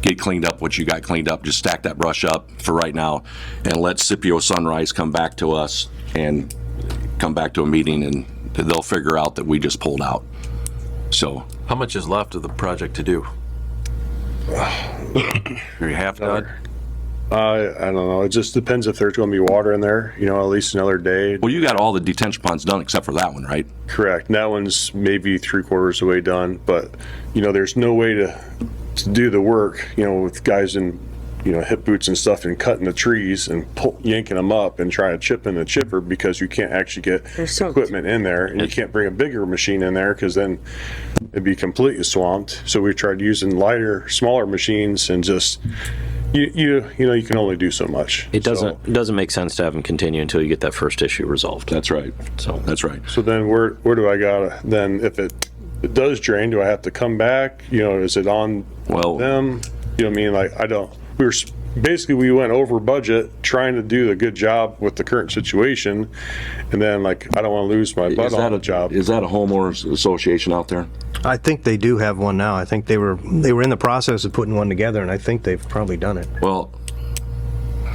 Get cleaned up what you got cleaned up. Just stack that brush up for right now and let Scipio Sunrise come back to us and come back to a meeting, and they'll figure out that we just pulled out. So How much is left of the project to do? Are you half done? I don't know. It just depends if there's going to be water in there, you know, at least another day. Well, you got all the detention ponds done except for that one, right? Correct. And that one's maybe 3/4 of the way done, but, you know, there's no way to do the work, you know, with guys in, you know, hip boots and stuff and cutting the trees and yanking them up and trying to chip in the chipper because you can't actually get equipment in there, and you can't bring a bigger machine in there because then it'd be completely swamped. So we tried using lighter, smaller machines and just, you know, you can only do so much. It doesn't make sense to have them continue until you get that first issue resolved. That's right. So that's right. So then where do I gotta, then if it does drain, do I have to come back? You know, is it on them? You know what I mean? Like, we went over budget trying to do the good job with the current situation. And then, like, I don't want to lose my butt on the job. Is that a homeowners association out there? I think they do have one now. I think they were in the process of putting one together, and I think they've probably done it. Well,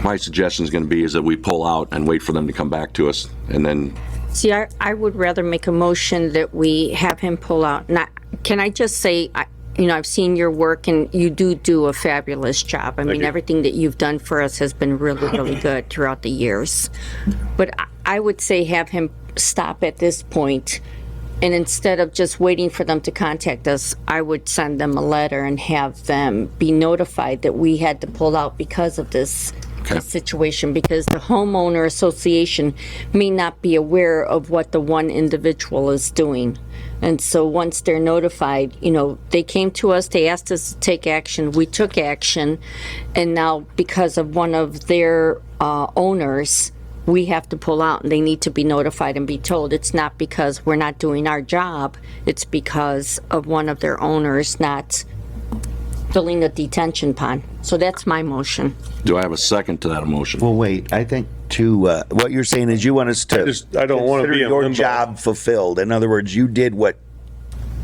my suggestion is going to be is that we pull out and wait for them to come back to us, and then. See, I would rather make a motion that we have him pull out. Now, can I just say, you know, I've seen your work and you do a fabulous job. I mean, everything that you've done for us has been really, really good throughout the years. But I would say have him stop at this point, and instead of just waiting for them to contact us, I would send them a letter and have them be notified that we had to pull out because of this situation, because the homeowner association may not be aware of what the one individual is doing. And so once they're notified, you know, they came to us, they asked us to take action, we took action, and now because of one of their owners, we have to pull out, and they need to be notified and be told. It's not because we're not doing our job, it's because of one of their owners not filling the detention pond. So that's my motion. Do I have a second to that motion? Well, wait, I think what you're saying is you want us to I don't want to be in your limbo. job fulfilled. In other words, you did what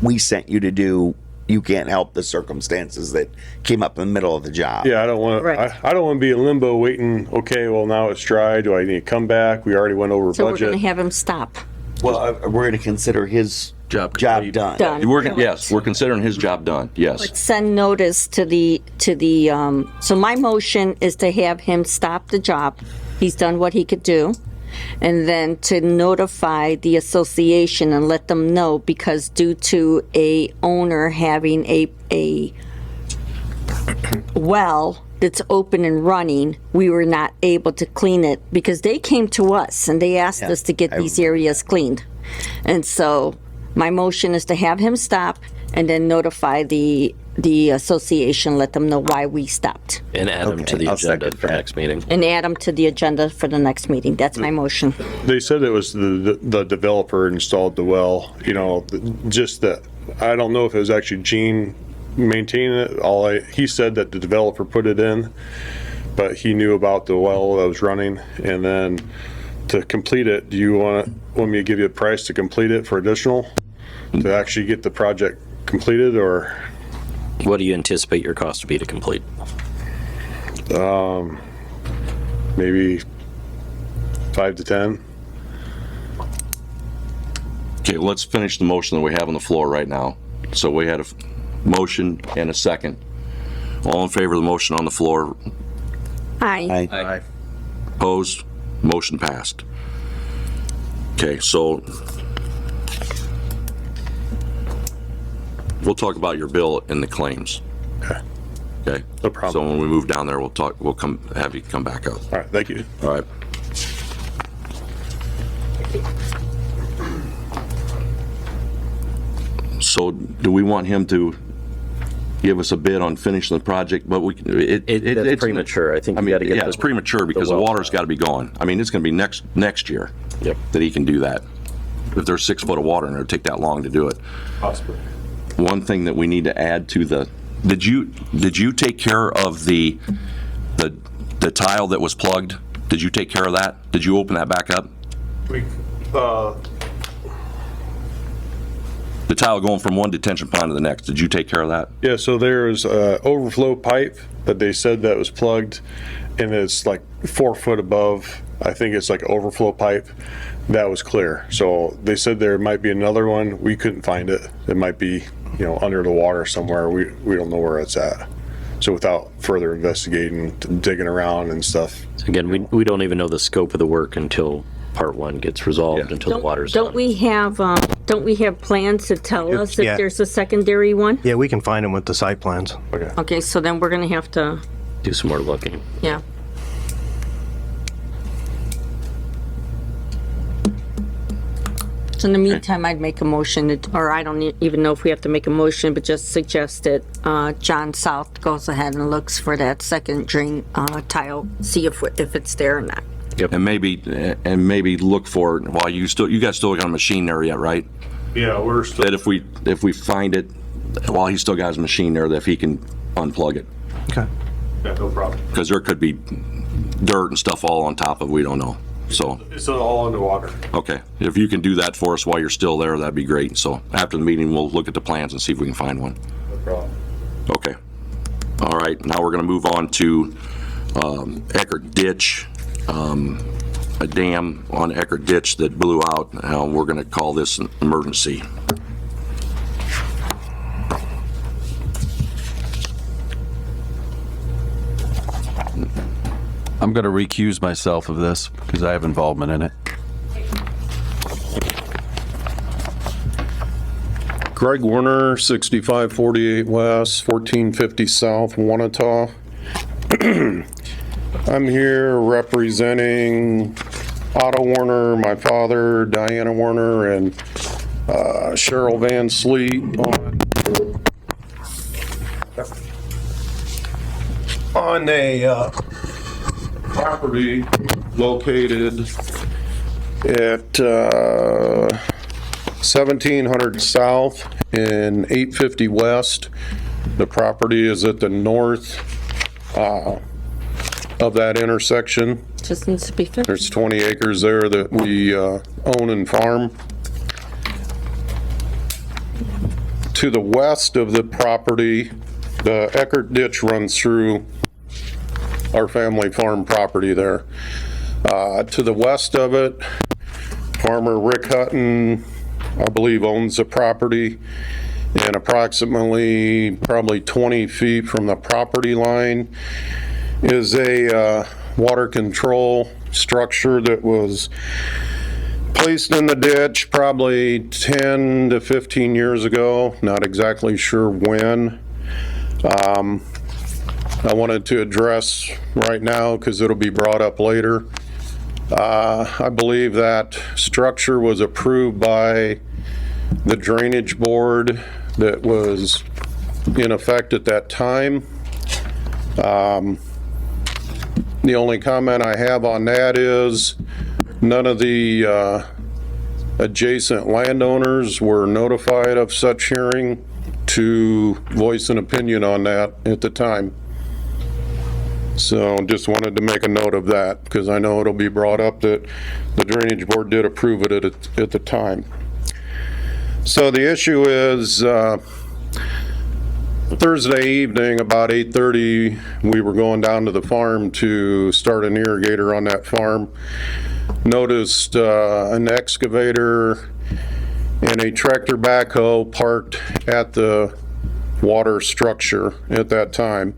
we sent you to do. You can't help the circumstances that came up in the middle of the job. Yeah, I don't want to be in limbo waiting, okay, well, now it's dry. Do I need to come back? We already went over So budget. we're going to have him stop. Well, we're going to consider his job done. Yes, we're considering his job done, yes. But send notice to the, so my motion is to have him stop the job. He's done what he could do. And then to notify the association and let them know, because due to a owner having a well that's open and running, we were not able to clean it because they came to us and they asked us to get these areas cleaned. And so my motion is to have him stop and then notify the the association, let them know why we stopped. And add them to the I'll agenda second for that. next meeting. And add them to the agenda for the next meeting. That's my motion. They said it was the developer installed the well, just that, I don't know if it was actually Gene maintaining it. He said that the developer put it in, but he knew about the well that was running. And then to complete it, do you want me to give you a price to complete it for additional, to actually get the project completed, or? What do you anticipate your cost to be to complete? Maybe 5 to 10. Okay, let's finish the motion that we have on the floor right now. So we had a motion and a second. All in favor of the motion on the floor? Aye. Aye. Opposed? Motion passed. Okay, so we'll talk about your bill and the claims. Okay? No problem. So when we move down there, we'll have you come back up. All right, thank you. All right. So do we want him to give us a bid on finishing the project? But It's premature. I think we got to get yeah, it's premature because the water's got to be gone. I mean, it's going to be next year that he can do that. If there's 6 foot of water and it'll take that long to do it. Possibly. One thing that we need to add to the, did you take care of the tile that was plugged? Did you take care of that? Did you open that back up? The tile going from one detention pond to the next, did you take care of that? Yeah, so there's a overflow pipe that they said that was plugged, and it's like 4 foot above. I think it's like an overflow pipe that was clear. So they said there might be another one. We couldn't find it. It might be, under the water somewhere. We don't know where it's at. So without further investigating, digging around and stuff. Again, we don't even know the scope of the work until part 1 gets resolved, until the water's Don't done. we have plans to tell us if Yeah. there's a secondary one? Yeah, we can find them with the site plans. Okay, so then we're gonna have to, Do some more looking. yeah. So in the meantime, I'd make a motion, or I don't even know if we have to make a motion, but just suggest that John South goes ahead and looks for that second drain tile, see if it's there or not. And maybe look for it while you guys still got a machine there yet, right? Yeah, we're still. That if we find it while he's still got his machine there, that if he can unplug it. Okay. Yeah, no problem. Because there could be dirt and stuff all on top of it, we don't know. So, It's all underwater. okay, if you can do that for us while you're still there, that'd be great. So after the meeting, we'll look at the plans and see if we can find one. No problem. Okay. All right, now we're gonna move on to Eckert Ditch. A dam on Eckert Ditch that blew out. We're gonna call this an emergency. I'm going to recuse myself of this because I have involvement in it. Greg Werner, 6548 West, 1450 South, Wanata. I'm here representing Otto Werner, my father, Diana Werner, and Cheryl Van Sleet on a property located at 1700 South and 850 West. The property is at the north of that intersection. Just needs to be fixed. There's 20 acres there that we own and farm. To the west of the property, the Eckert Ditch runs through our family farm property there. To the west of it, farmer Rick Hutton, I believe, owns the property, and approximately probably 20 feet from the property line is a water control structure that was placed in the ditch probably 10 to 15 years ago, not exactly sure when. I wanted to address right now because it'll be brought up later. I believe that structure was approved by the drainage board that was in effect at that time. The only comment I have on that is none of the adjacent landowners were notified of such hearing to voice an opinion on that at the time. So just wanted to make a note of that because I know it'll be brought up that the Drainage Board did approve it at the time. So the issue is Thursday evening about 8:30 we were going down to the farm to start an irrigator on that farm. Noticed an excavator and a tractor backhoe parked at the water structure at that time.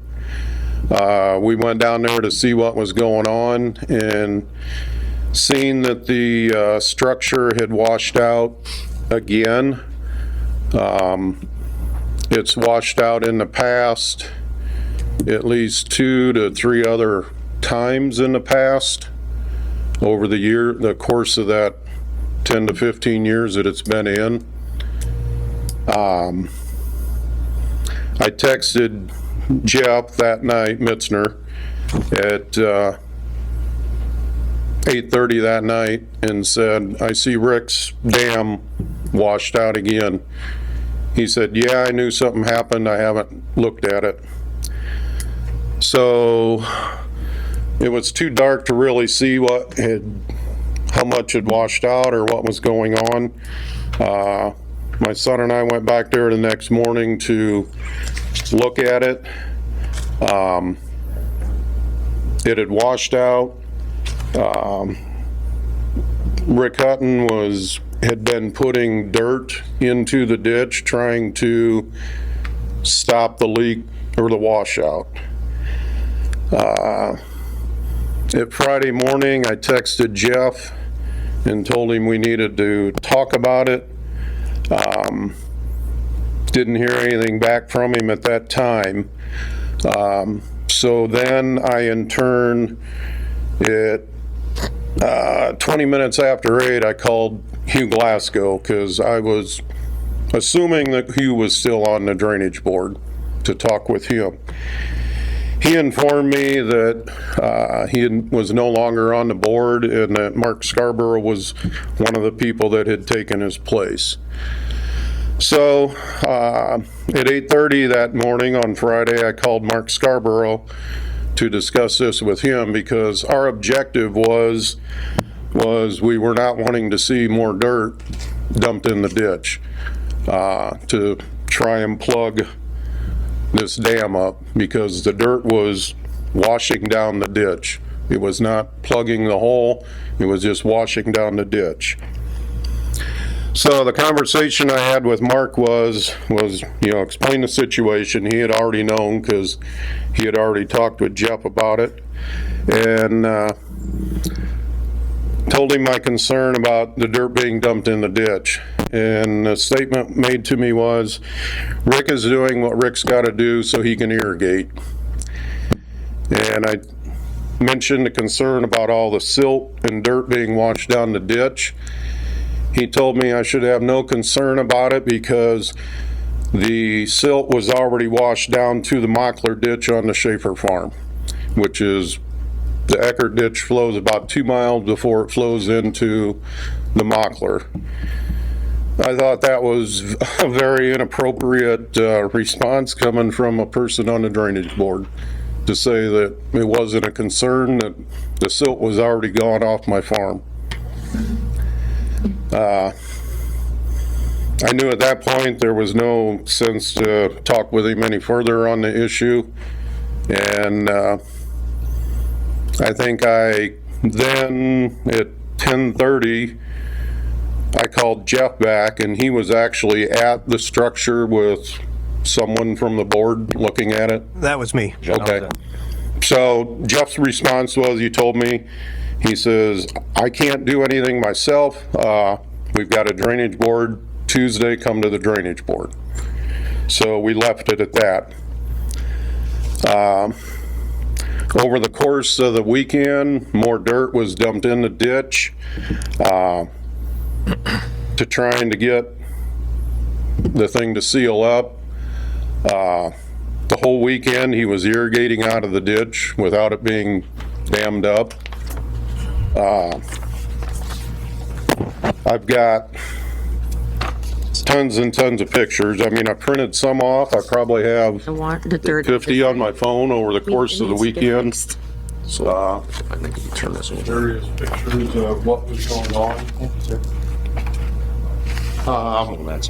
We went down there to see what was going on and seen that the structure had washed out again. It's washed out in the past at least 2 to 3 other times in the past over the course of that 10 to 15 years that it's been in. I texted Jeff that night, Mitzner, at 8:30 that night and said, I see Rick's dam washed out again. He said, yeah, I knew something happened. I haven't looked at it. So it was too dark to really see how much had washed out or what was going on. My son and I went back there the next morning to look at it. It had washed out. Rick Hutton had been putting dirt into the ditch trying to stop the leak or the washout. At Friday morning, I texted Jeff and told him we needed to talk about it. Didn't hear anything back from him at that time. So then I in turn, at 20 minutes after 8, I called Hugh Glasgow because I was assuming that Hugh was still on the Drainage Board to talk with him. He informed me that he was no longer on the board and that Mark Scarborough was one of the people that had taken his place. So at 8:30 that morning on Friday, I called Mark Scarborough to discuss this with him because our objective was we were not wanting to see more dirt dumped in the ditch to try and plug this dam up because the dirt was washing down the ditch. It was not plugging the hole, it was just washing down the ditch. So the conversation I had with Mark was explain the situation. He had already known because he had already talked with Jeff about it, and told him my concern about the dirt being dumped in the ditch. And the statement made to me was, Rick is doing what Rick's got to do so he can irrigate. And I mentioned the concern about all the silt and dirt being washed down the ditch. He told me I should have no concern about it because the silt was already washed down to the Mockler ditch on the Schaefer farm, which is the Eckert ditch flows about 2 miles before it flows into the Mockler. I thought that was a very inappropriate response coming from a person on the Drainage Board to say that it wasn't a concern, that the silt was already gone off my farm. I knew at that point there was no sense to talk with him any further on the issue, and I think then at 10:30 I called Jeff back, and he was actually at the structure with someone from the board looking at it. That was me. Okay. So Jeff's response was, he told me, he says, I can't do anything myself. We've got a Drainage Board Tuesday, come to the Drainage Board. So we left it at that. Over the course of the weekend, more dirt was dumped in the ditch to trying to get the thing to seal up. The whole weekend, he was irrigating out of the ditch without it being dammed up. I've got tons and tons of pictures. I mean, I printed some off. I probably have 50 on my phone over the course of the weekend. So, I think you can turn this over. Various pictures of what was going on. That's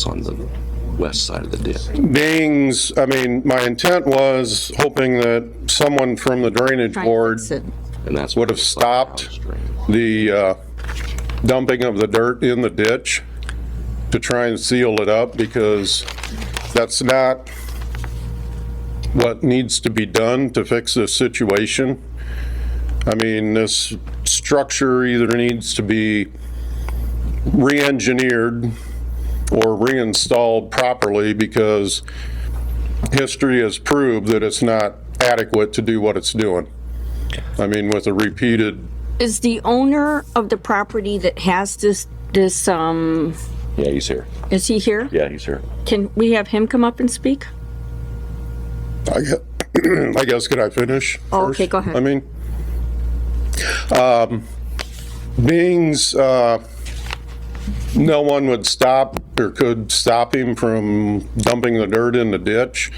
on the west side of the ditch. Bings, I mean, my intent was hoping that someone from the drainage board And that's would have stopped the dumping of the dirt in the ditch to try and seal it up, because that's not what needs to be done to fix this situation. I mean, this structure either needs to be re-engineered or reinstalled properly, because history has proved that it's not adequate to do what it's doing. I mean, with a repeated... Is the owner of the property that has this, Yeah, he's here. is he here? Yeah, he's here. Can we have him come up and speak? I guess, could I finish Oh, first? okay, go ahead. I mean, Bing's, no one would stop or could stop him from dumping the dirt in the ditch.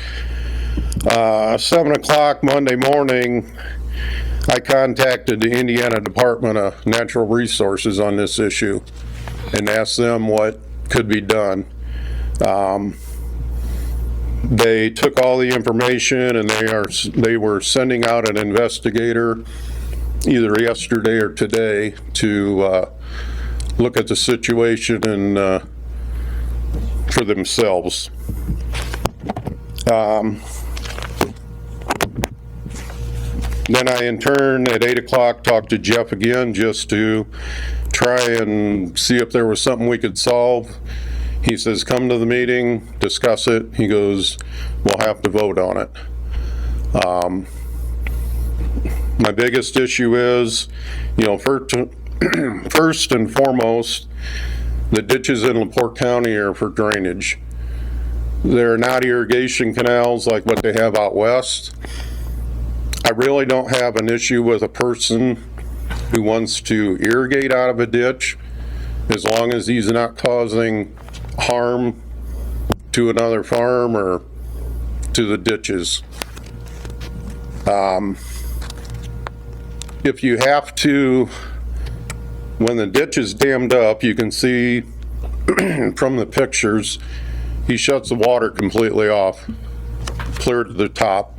7 o'clock Monday morning, I contacted the Indiana Department of Natural Resources on this issue and asked them what could be done. They took all the information and they were sending out an investigator either yesterday or today to look at the situation and for themselves. Then I in turn at 8 o'clock talked to Jeff again just to try and see if there was something we could solve. He says, come to the meeting, discuss it. He goes, we'll have to vote on it. My biggest issue is, you know, first and foremost, the ditches in LaPorte County are for drainage. They're not irrigation canals like what they have out west. I really don't have an issue with a person who wants to irrigate out of a ditch as long as he's not causing harm to another farm or to the ditches. If you have to, when the ditch is dammed up, you can see from the pictures, he shuts the water completely off, clear to the top,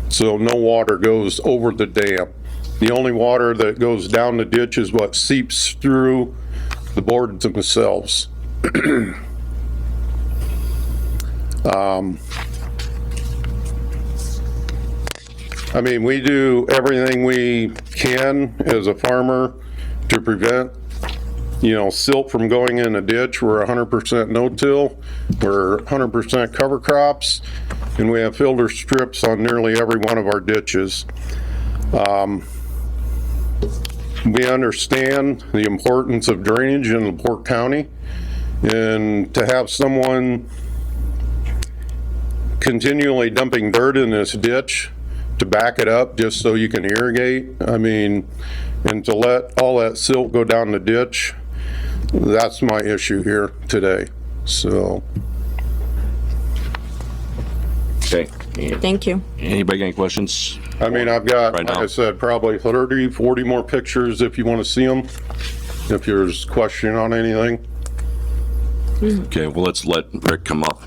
so no water goes over the dam. The only water that goes down the ditch is what seeps through the boards themselves. I mean, we do everything we can as a farmer to prevent, you know, silt from going in a ditch. We're 100% no-till, we're 100% cover crops, and we have filter strips on nearly every one of our ditches. We understand the importance of drainage in LaPorte County, and to have someone continually dumping dirt in this ditch to back it up just so you can irrigate, I mean, and to let all that silt go down the ditch, that's my issue here today, so. Okay. Thank you. Anybody got any questions? I mean, I've got, Right like now. I said, probably 30, 40 more pictures if you want to see them, if there's question on anything. Okay, well, let's let Rick come up.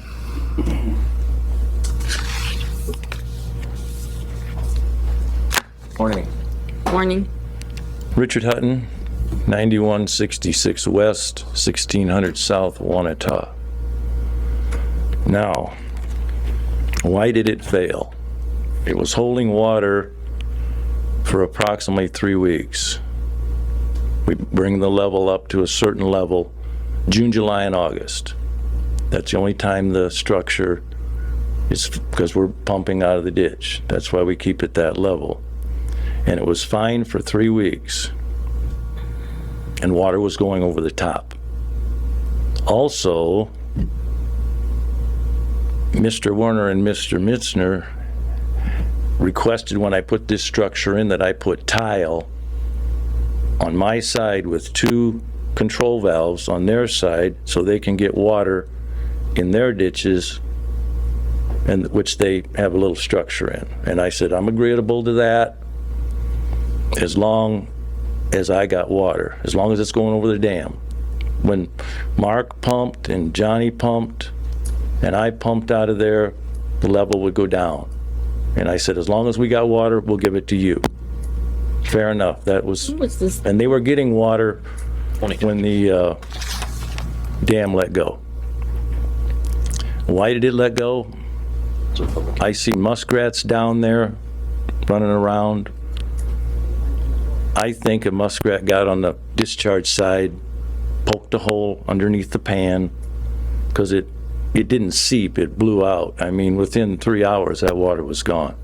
Morning. Morning. Richard Hutton, 9166 West, 1600 South, Wanata. Now, why did it fail? It was holding water for approximately 3 weeks. We bring the level up to a certain level, June, July, and August. That's the only time the structure is, because we're pumping out of the ditch. That's why we keep it that level. And it was fine for 3 weeks. And water was going over the top. Also, Mr. Werner and Mr. Mitzner requested when I put this structure in that I put tile on my side with 2 control valves on their side so they can get water in their ditches, and which they have a little structure in. And I said, I'm agreeable to that as long as I got water, as long as it's going over the dam. When Mark pumped and Johnny pumped and I pumped out of there, the level would go down. And I said, as long as we got water, we'll give it to you. Fair enough. That was, and they were getting water when the dam let go. Why did it let go? I see muskrats down there running around. I think a muskrat got on the discharge side, poked a hole underneath the pan, because it didn't seep, it blew out. I mean, within 3 hours, that water was gone.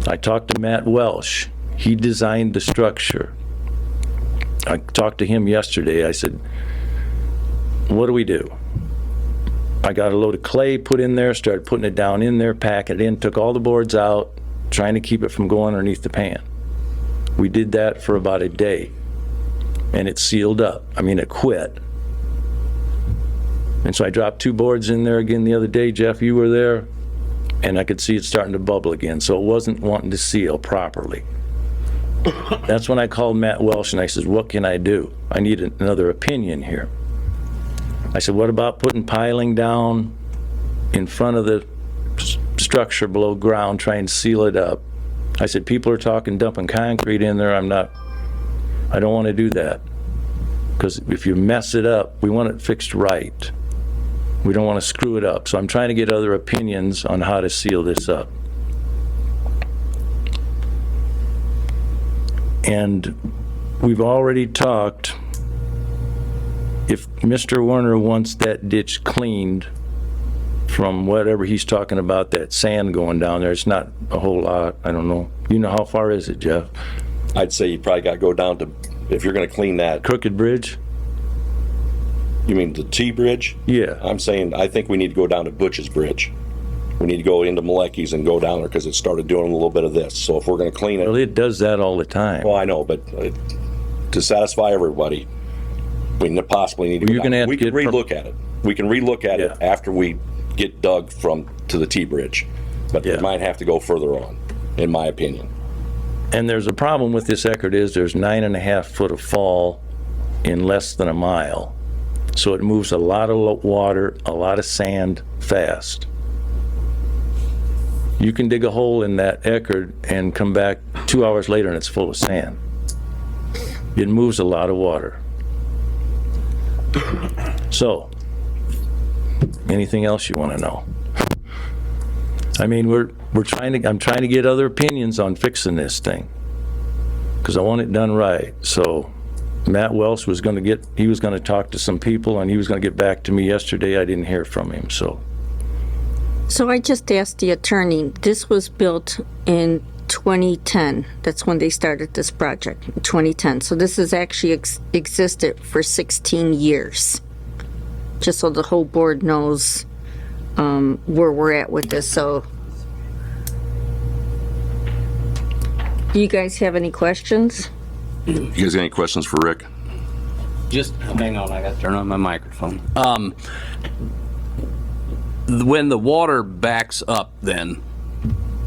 I talked to Matt Welsh. He designed the structure. I talked to him yesterday. I said, what do we do? I got a load of clay put in there, started putting it down in there, packing it in, took all the boards out, trying to keep it from going underneath the pan. We did that for about a day, and it sealed up. I mean, it quit. And so I dropped 2 boards in there again the other day. Jeff, you were there, and I could see it starting to bubble again, so it wasn't wanting to seal properly. That's when I called Matt Welsh, and I said, what can I do? I need another opinion here. I said, what about putting piling down in front of the structure below ground, trying to seal it up? I said, people are talking dumping concrete in there. I don't want to do that. Because if you mess it up, we want it fixed right. We don't want to screw it up. So I'm trying to get other opinions on how to seal this up. And we've already talked, if Mr. Werner wants that ditch cleaned from whatever he's talking about, that sand going down there, it's not a whole lot, I don't know. You know, how far is it, Jeff? I'd say you probably got to go down to, if you're going to clean that. Crooked Bridge? You mean the T-Bridge? Yeah. I'm saying, I think we need to go down to Butch's Bridge. We need to go into Malecki's and go down there because it started doing a little bit of this. So if we're going to clean it. Well, it does that all the time. Well, I know, but to satisfy everybody, we possibly need to go down. We can relook at it. We can relook at it after we get dug to the T-Bridge. But we might have to go further on, in my opinion. And there's a problem with this Eckerd is there's 9.5 foot of fall in less than a mile. So it moves a lot of water, a lot of sand fast. You can dig a hole in that Eckerd and come back 2 hours later and it's full of sand. It moves a lot of water. So, anything else you want to know? I mean, I'm trying to get other opinions on fixing this thing because I want it done right. So Matt Welsh was going to talk to some people and he was going to get back to me yesterday. I didn't hear from him, so I just asked the attorney, this was built in 2010. That's when they started this project, in 2010. So this has actually existed for 16 years. Just so the whole board knows where we're at with this. So, do you guys have any questions? You guys got any questions for Rick? Just hang on, I got to turn on my microphone. When the water backs up, then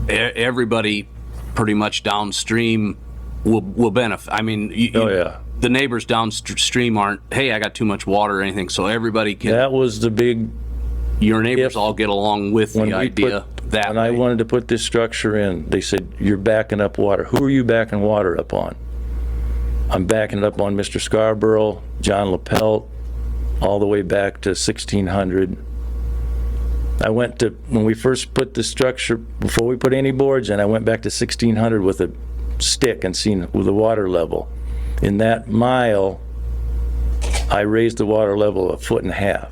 everybody pretty much downstream will benefit. I mean, the neighbors downstream aren't, hey, I got too much water or anything, so everybody can. That was the big. Your neighbors all get along with the idea that when I wanted to put this structure in, they said, you're backing up water. Who are you backing water up on? I'm backing it up on Mr. Scarborough, John LaPorte, all the way back to 1600. I went to, when we first put the structure, before we put any boards in, I went back to 1600 with a stick and seen with the water level. In that mile, I raised the water level 1.5 feet.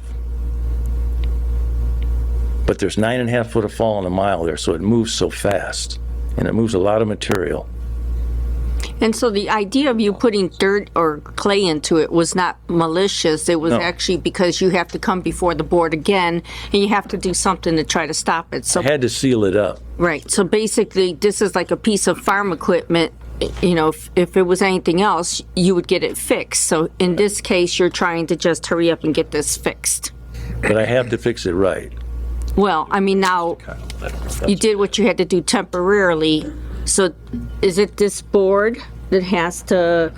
But there's 9.5 foot of fall in a mile there, so it moves so fast, and it moves a lot of material. And so the idea of you putting dirt or clay into it was not malicious. It was No. actually because you have to come before the board again and you have to do something to try to stop it. So I had to seal it up. right. So basically, this is like a piece of farm equipment. You know, if it was anything else, you would get it fixed. So in this case, you're trying to just hurry up and get this fixed. But I have to fix it right. Well, I mean, now you did what you had to do temporarily. So is it this board that has to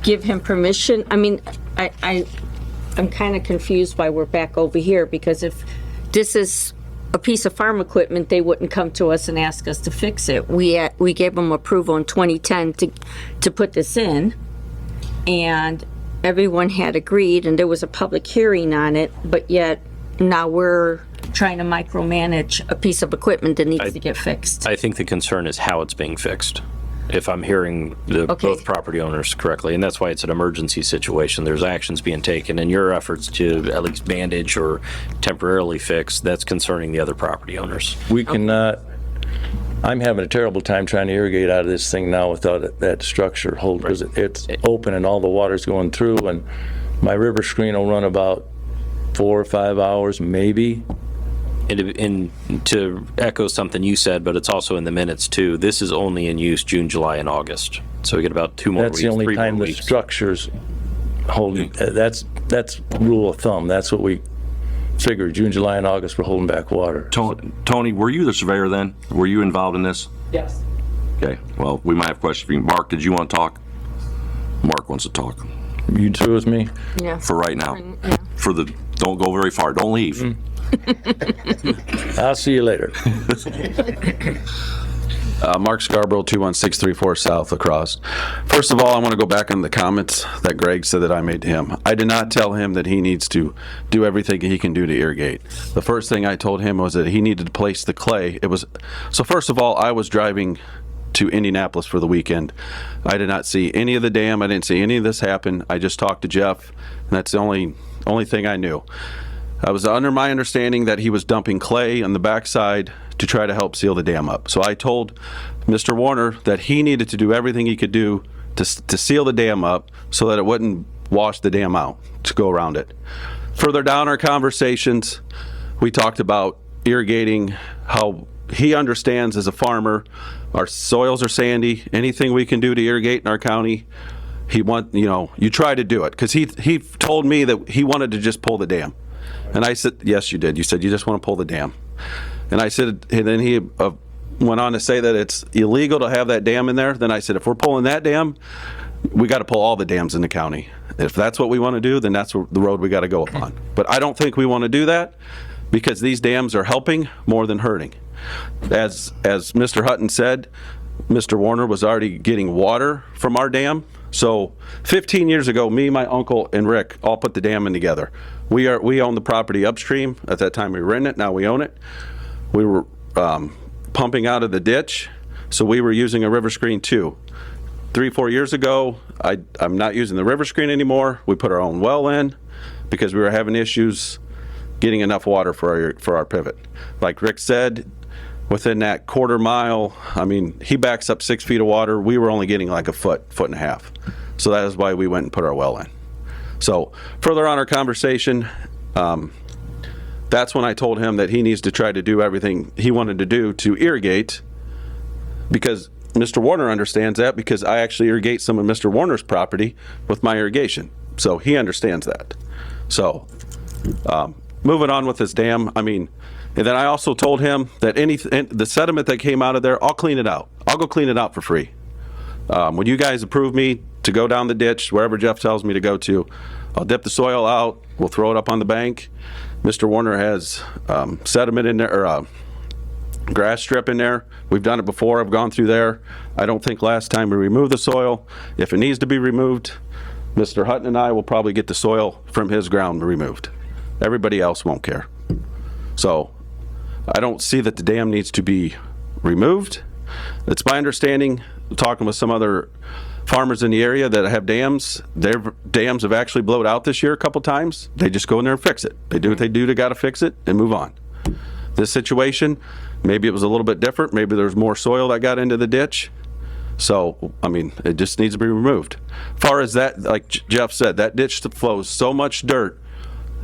give him permission? I mean, I'm kind of confused why we're back over here, because if this is a piece of farm equipment, they wouldn't come to us and ask us to fix it. We gave them approval in 2010 to put this in, and everyone had agreed, and there was a public hearing on it, but yet now we're trying to micromanage a piece of equipment that needs to get fixed. I think the concern is how it's being fixed, if I'm hearing both property owners correctly, and that's why it's an emergency situation. There's actions being taken, and your efforts to at least bandage or temporarily fix, that's concerning the other property owners. We cannot, I'm having a terrible time trying to irrigate out of this thing now without that structure hold, because it's open and all the water's going through, and my river screen will run about 4 or 5 hours, maybe. And to echo something you said, but it's also in the minutes too, this is only in use June, July, and August. So we get about 2 more weeks. That's the only 3 more time the weeks. structure's holding, that's rule of thumb. That's what we figured, June, July, and August, we're holding back water. Tony, were you the surveyor then? Were you involved in this? Yes. Okay, well, we might have questions for you. Mark, did you want to talk? Mark wants to talk. You through with me? Yeah. For right now. Yeah. Don't go very far. Don't leave. I'll see you later. Mark Scarborough, 21634 South Lacrosse. First of all, I want to go back on the comments that Greg said that I made to him. I did not tell him that he needs to do everything he can do to irrigate. The first thing I told him was that he needed to place the clay. So first of all, I was driving to Indianapolis for the weekend. I did not see any of the dam. I didn't see any of this happen. I just talked to Jeff, and that's the only thing I knew. I was under my understanding that he was dumping clay on the backside to try to help seal the dam up. So I told Mr. Warner that he needed to do everything he could do to seal the dam up so that it wouldn't wash the dam out, to go around it. Further down our conversations, we talked about irrigating, how he understands as a farmer, our soils are sandy, anything we can do to irrigate in our county, you try to do it. Because he told me that he wanted to just pull the dam. And I said, yes, you did. You said you just want to pull the dam. And I said, and then he went on to say that it's illegal to have that dam in there. Then I said, if we're pulling that dam, we got to pull all the dams in the county. If that's what we want to do, then that's the road we got to go upon. But I don't think we want to do that, because these dams are helping more than hurting. As Mr. Hutton said, Mr. Warner was already getting water from our dam. So 15 years ago, me, my uncle, and Rick all put the dam in together. We own the property upstream. At that time, we were in it. Now we own it. We were pumping out of the ditch, so we were using a river screen too. 3-4 years ago, I'm not using the river screen anymore. We put our own well in because we were having issues getting enough water for our pivot. Like Rick said, within that quarter mile, I mean, he backs up 6 feet of water. We were only getting like a foot and a half. So that is why we went and put our well in. So further on our conversation, that's when I told him that he needs to try to do everything he wanted to do to irrigate, because Mr. Warner understands that, because I actually irrigate some of Mr. Warner's property with my irrigation. So he understands that. So moving on with this dam, I mean, and then I also told him that the sediment that came out of there, I'll clean it out. I'll go clean it out for free. When you guys approve me to go down the ditch, wherever Jeff tells me to go to, I'll dip the soil out, we'll throw it up on the bank. Mr. Warner has sediment in there, or grass strip in there. We've done it before, I've gone through there. I don't think last time we removed the soil. If it needs to be removed, Mr. Hutton and I will probably get the soil from his ground removed. Everybody else won't care. So I don't see that the dam needs to be removed. It's my understanding, talking with some other farmers in the area that have dams, their dams have actually blowed out this year a couple times. They just go in there and fix it. They do what they do, they got to fix it and move on. This situation, maybe it was a little bit different. Maybe there's more soil that got into the ditch. So, I mean, it just needs to be removed. Far as that, like Jeff said, that ditch flows so much dirt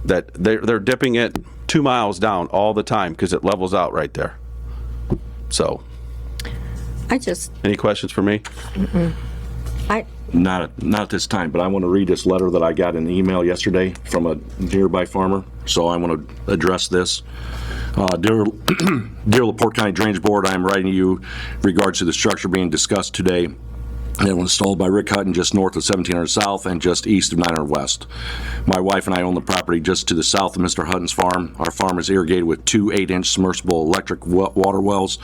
that they're dipping it 2 miles down all the time because it levels out right there. So, any questions for me? Not at this time, but I want to read this letter that I got in the email yesterday from a nearby farmer, so I want to address this. Dear LaPorte County Drainage Board, I am writing to you in regards to the structure being discussed today. It was installed by Rick Hutton just north of 1700 South and just east of 900 West. My wife and I own the property just to the south of Mr. Hutton's farm. Our farm is irrigated with 2 8-inch submersible electric water wells.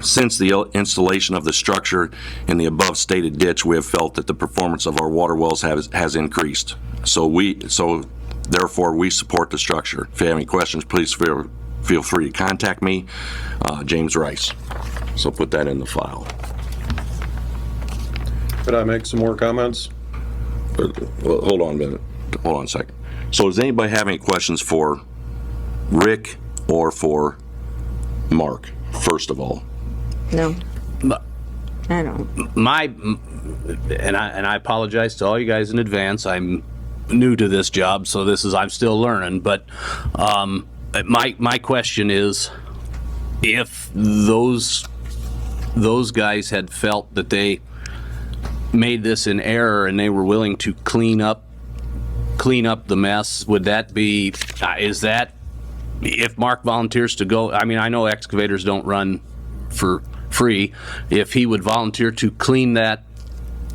Since the installation of the structure in the above stated ditch, we have felt that the performance of our water wells has increased. So therefore we support the structure. If you have any questions, please feel free to contact me, James Rice. So put that in the file. Could I make some more comments? Well, hold on a minute. Hold on a second. So does anybody have any questions for Rick or for Mark, first of all? No. I don't. And I apologize to all you guys in advance. I'm new to this job, so I'm still learning. But my question is, if those guys had felt that they made this in error and they were willing to clean up the mess, would that be? Is that if Mark volunteers to go? I mean, I know excavators don't run for free. If he would volunteer to clean that,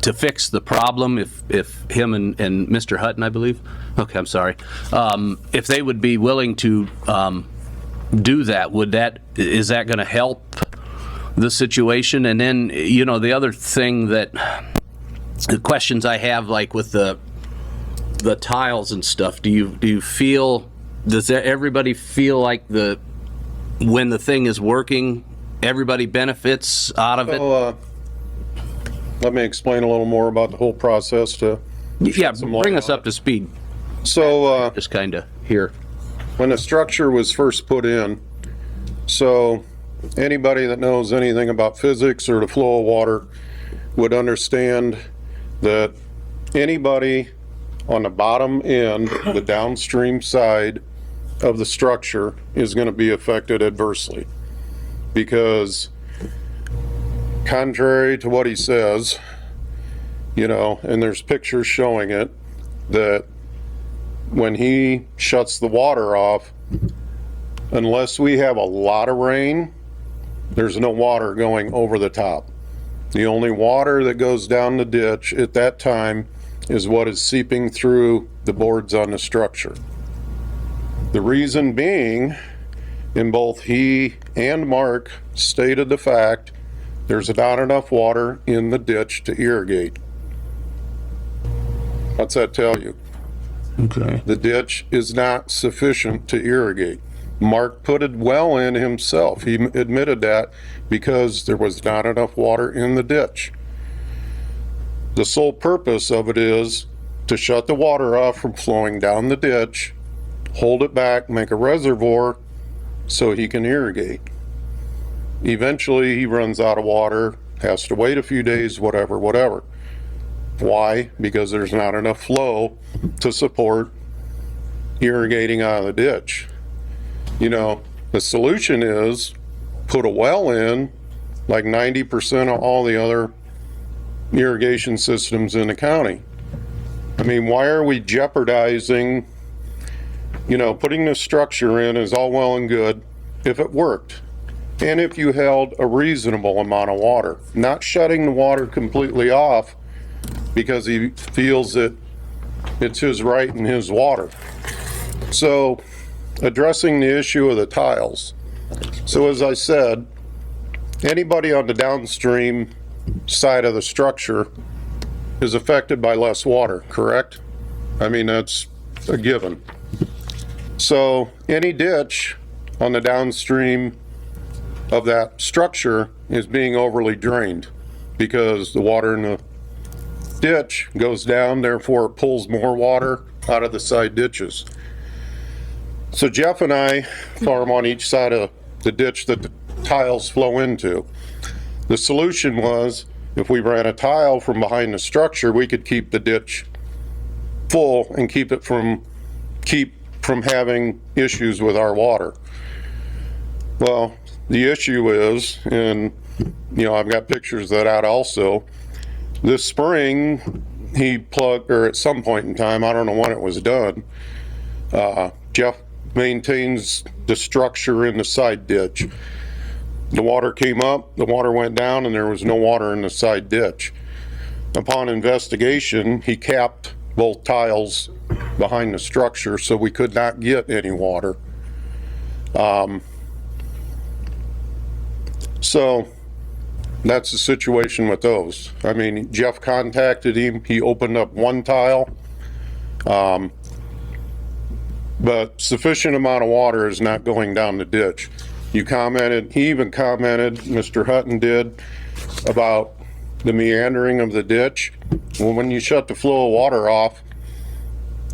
to fix the problem, if him and Mr. Hutton, I believe. Okay, I'm sorry. If they would be willing to do that, is that going to help the situation? And then, the other thing the questions I have, like with the tiles and stuff, does everybody feel like when the thing is working, everybody benefits out of it? Let me explain a little more about the whole process to bring us up to speed. So just kind of here. When the structure was first put in, so anybody that knows anything about physics or the flow of water would understand that anybody on the bottom end, the downstream side of the structure, is going to be affected adversely. Because contrary to what he says, and there's pictures showing it, that when he shuts the water off, unless we have a lot of rain, there's no water going over the top. The only water that goes down the ditch at that time is what is seeping through the boards on the structure. The reason being, and both he and Mark stated the fact, there's not enough water in the ditch to irrigate. What's that tell you? Okay. The ditch is not sufficient to irrigate. Mark put a well in himself. He admitted that because there was not enough water in the ditch. The sole purpose of it is to shut the water off from flowing down the ditch, hold it back, make a reservoir so he can irrigate. Eventually he runs out of water, has to wait a few days, whatever. Why? Because there's not enough flow to support irrigating out of the ditch. The solution is put a well in, like 90% of all the other irrigation systems in the county. I mean, why are we jeopardizing, putting this structure in is all well and good if it worked. And if you held a reasonable amount of water, not shutting the water completely off because he feels that it's his right and his water. So, addressing the issue of the tiles. So as I said, anybody on the downstream side of the structure is affected by less water, correct? I mean, that's a given. So any ditch on the downstream of that structure is being overly drained because the water in the ditch goes down, therefore it pulls more water out of the side ditches. So Jeff and I farm on each side of the ditch that the tiles flow into. The solution was, if we ran a tile from behind the structure, we could keep the ditch full and keep from having issues with our water. Well, the issue is, and I've got pictures of that also, this spring he plugged, or at some point in time, I don't know when it was done, Jeff maintains the structure in the side ditch. The water came up, the water went down, and there was no water in the side ditch. Upon investigation, he capped both tiles behind the structure so we could not get any water. So that's the situation with those. I mean, Jeff contacted him, he opened up one tile, but sufficient amount of water is not going down the ditch. You commented, he even commented, Mr. Hutton did, about the meandering of the ditch. Well, when you shut the flow of water off,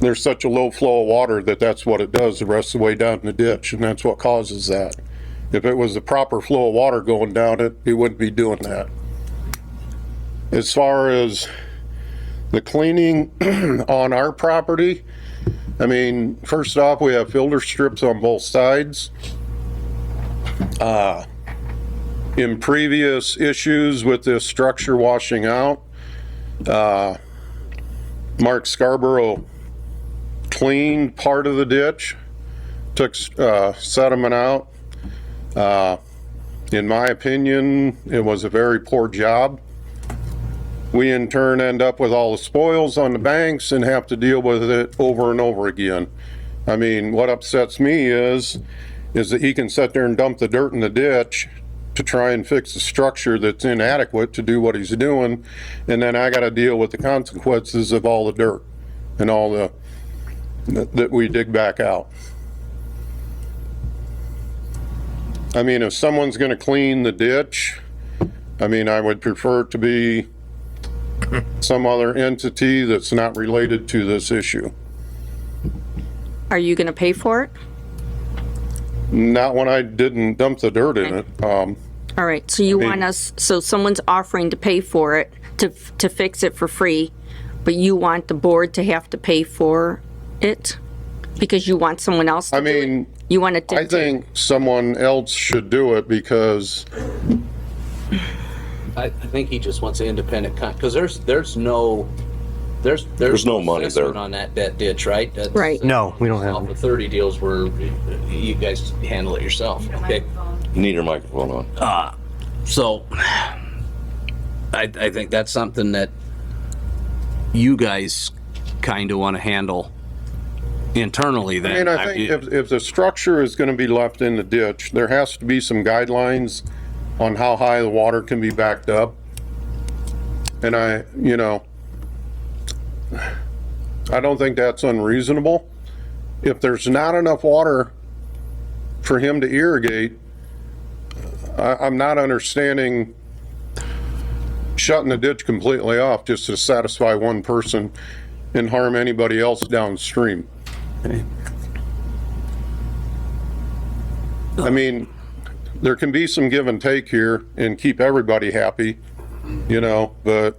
there's such a low flow of water that that's what it does the rest of the way down the ditch, and that's what causes that. If it was the proper flow of water going down it, it wouldn't be doing that. As far as the cleaning on our property, I mean, first off, we have filter strips on both sides. In previous issues with this structure washing out, Mark Scarborough cleaned part of the ditch, took sediment out. In my opinion, it was a very poor job. We in turn end up with all the spoils on the banks and have to deal with it over and over again. I mean, what upsets me is that he can sit there and dump the dirt in the ditch to try and fix the structure that's inadequate to do what he's doing, and then I got to deal with the consequences of all the dirt and all the that we dig back out. I mean, if someone's going to clean the ditch, I mean, I would prefer it to be some other entity that's not related to this issue. Are you going to pay for it? Not when I didn't dump the dirt in it. All right, so you want us, so someone's offering to pay for it, to fix it for free, but you want the board to have to pay for it? Because you want someone else to do it? You want to I think someone else should do it because I think he just wants an independent because there's no money assessment there on that ditch, right? That's, right. No, we don't have off of 30 deals where you guys handle it yourself. Okay. you need your microphone on. So I think that's something that you guys kind of want to handle internally then. I mean, I think if the structure is going to be left in the ditch, there has to be some guidelines on how high the water can be backed up. And I don't think that's unreasonable. If there's not enough water for him to irrigate, I'm not understanding shutting the ditch completely off just to satisfy one person and harm anybody else downstream. I mean, there can be some give and take here and keep everybody happy, but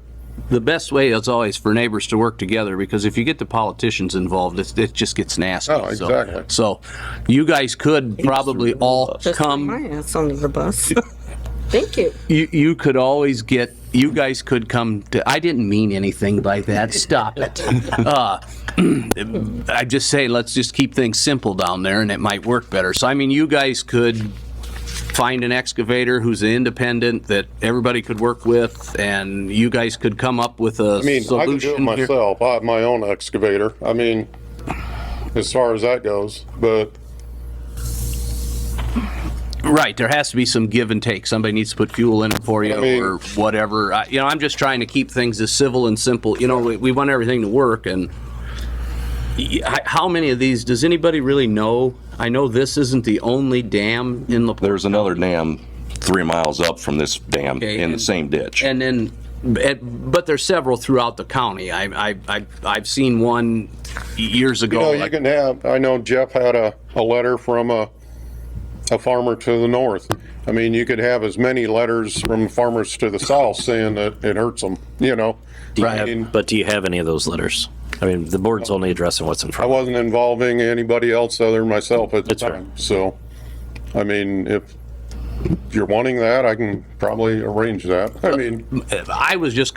the best way is always for neighbors to work together, because if you get the politicians involved, it just gets nasty. Oh, exactly. So you guys could probably all Just come. my ass under the bus. Thank you. You could always get, you guys could come to, I didn't mean anything by that. Stop it. I just say, let's just keep things simple down there and it might work better. So, I mean, you guys could find an excavator who's independent that everybody could work with, and you guys could come up with a solution. I could do it myself. I have my own excavator. I mean, as far as that goes, but. Right, there has to be some give and take. Somebody needs to put fuel in it for you, or whatever. I'm just trying to keep things as civil and simple. We want everything to work. And how many of these does anybody really know? I know this isn't the only dam in LaPorte. There's another dam 3 miles up from this dam in the same ditch. And then, but there's several throughout the county. I've seen one years ago. You can have. I know Jeff had a letter from a a farmer to the north. I mean, you could have as many letters from farmers to the south saying that it hurts them, you know? But do you have any of those letters? I mean, the board's only addressing what's in I front. wasn't involving anybody else other than myself at the That's fair. time. So, I mean, if you're wanting that, I can probably arrange that. I mean, I was just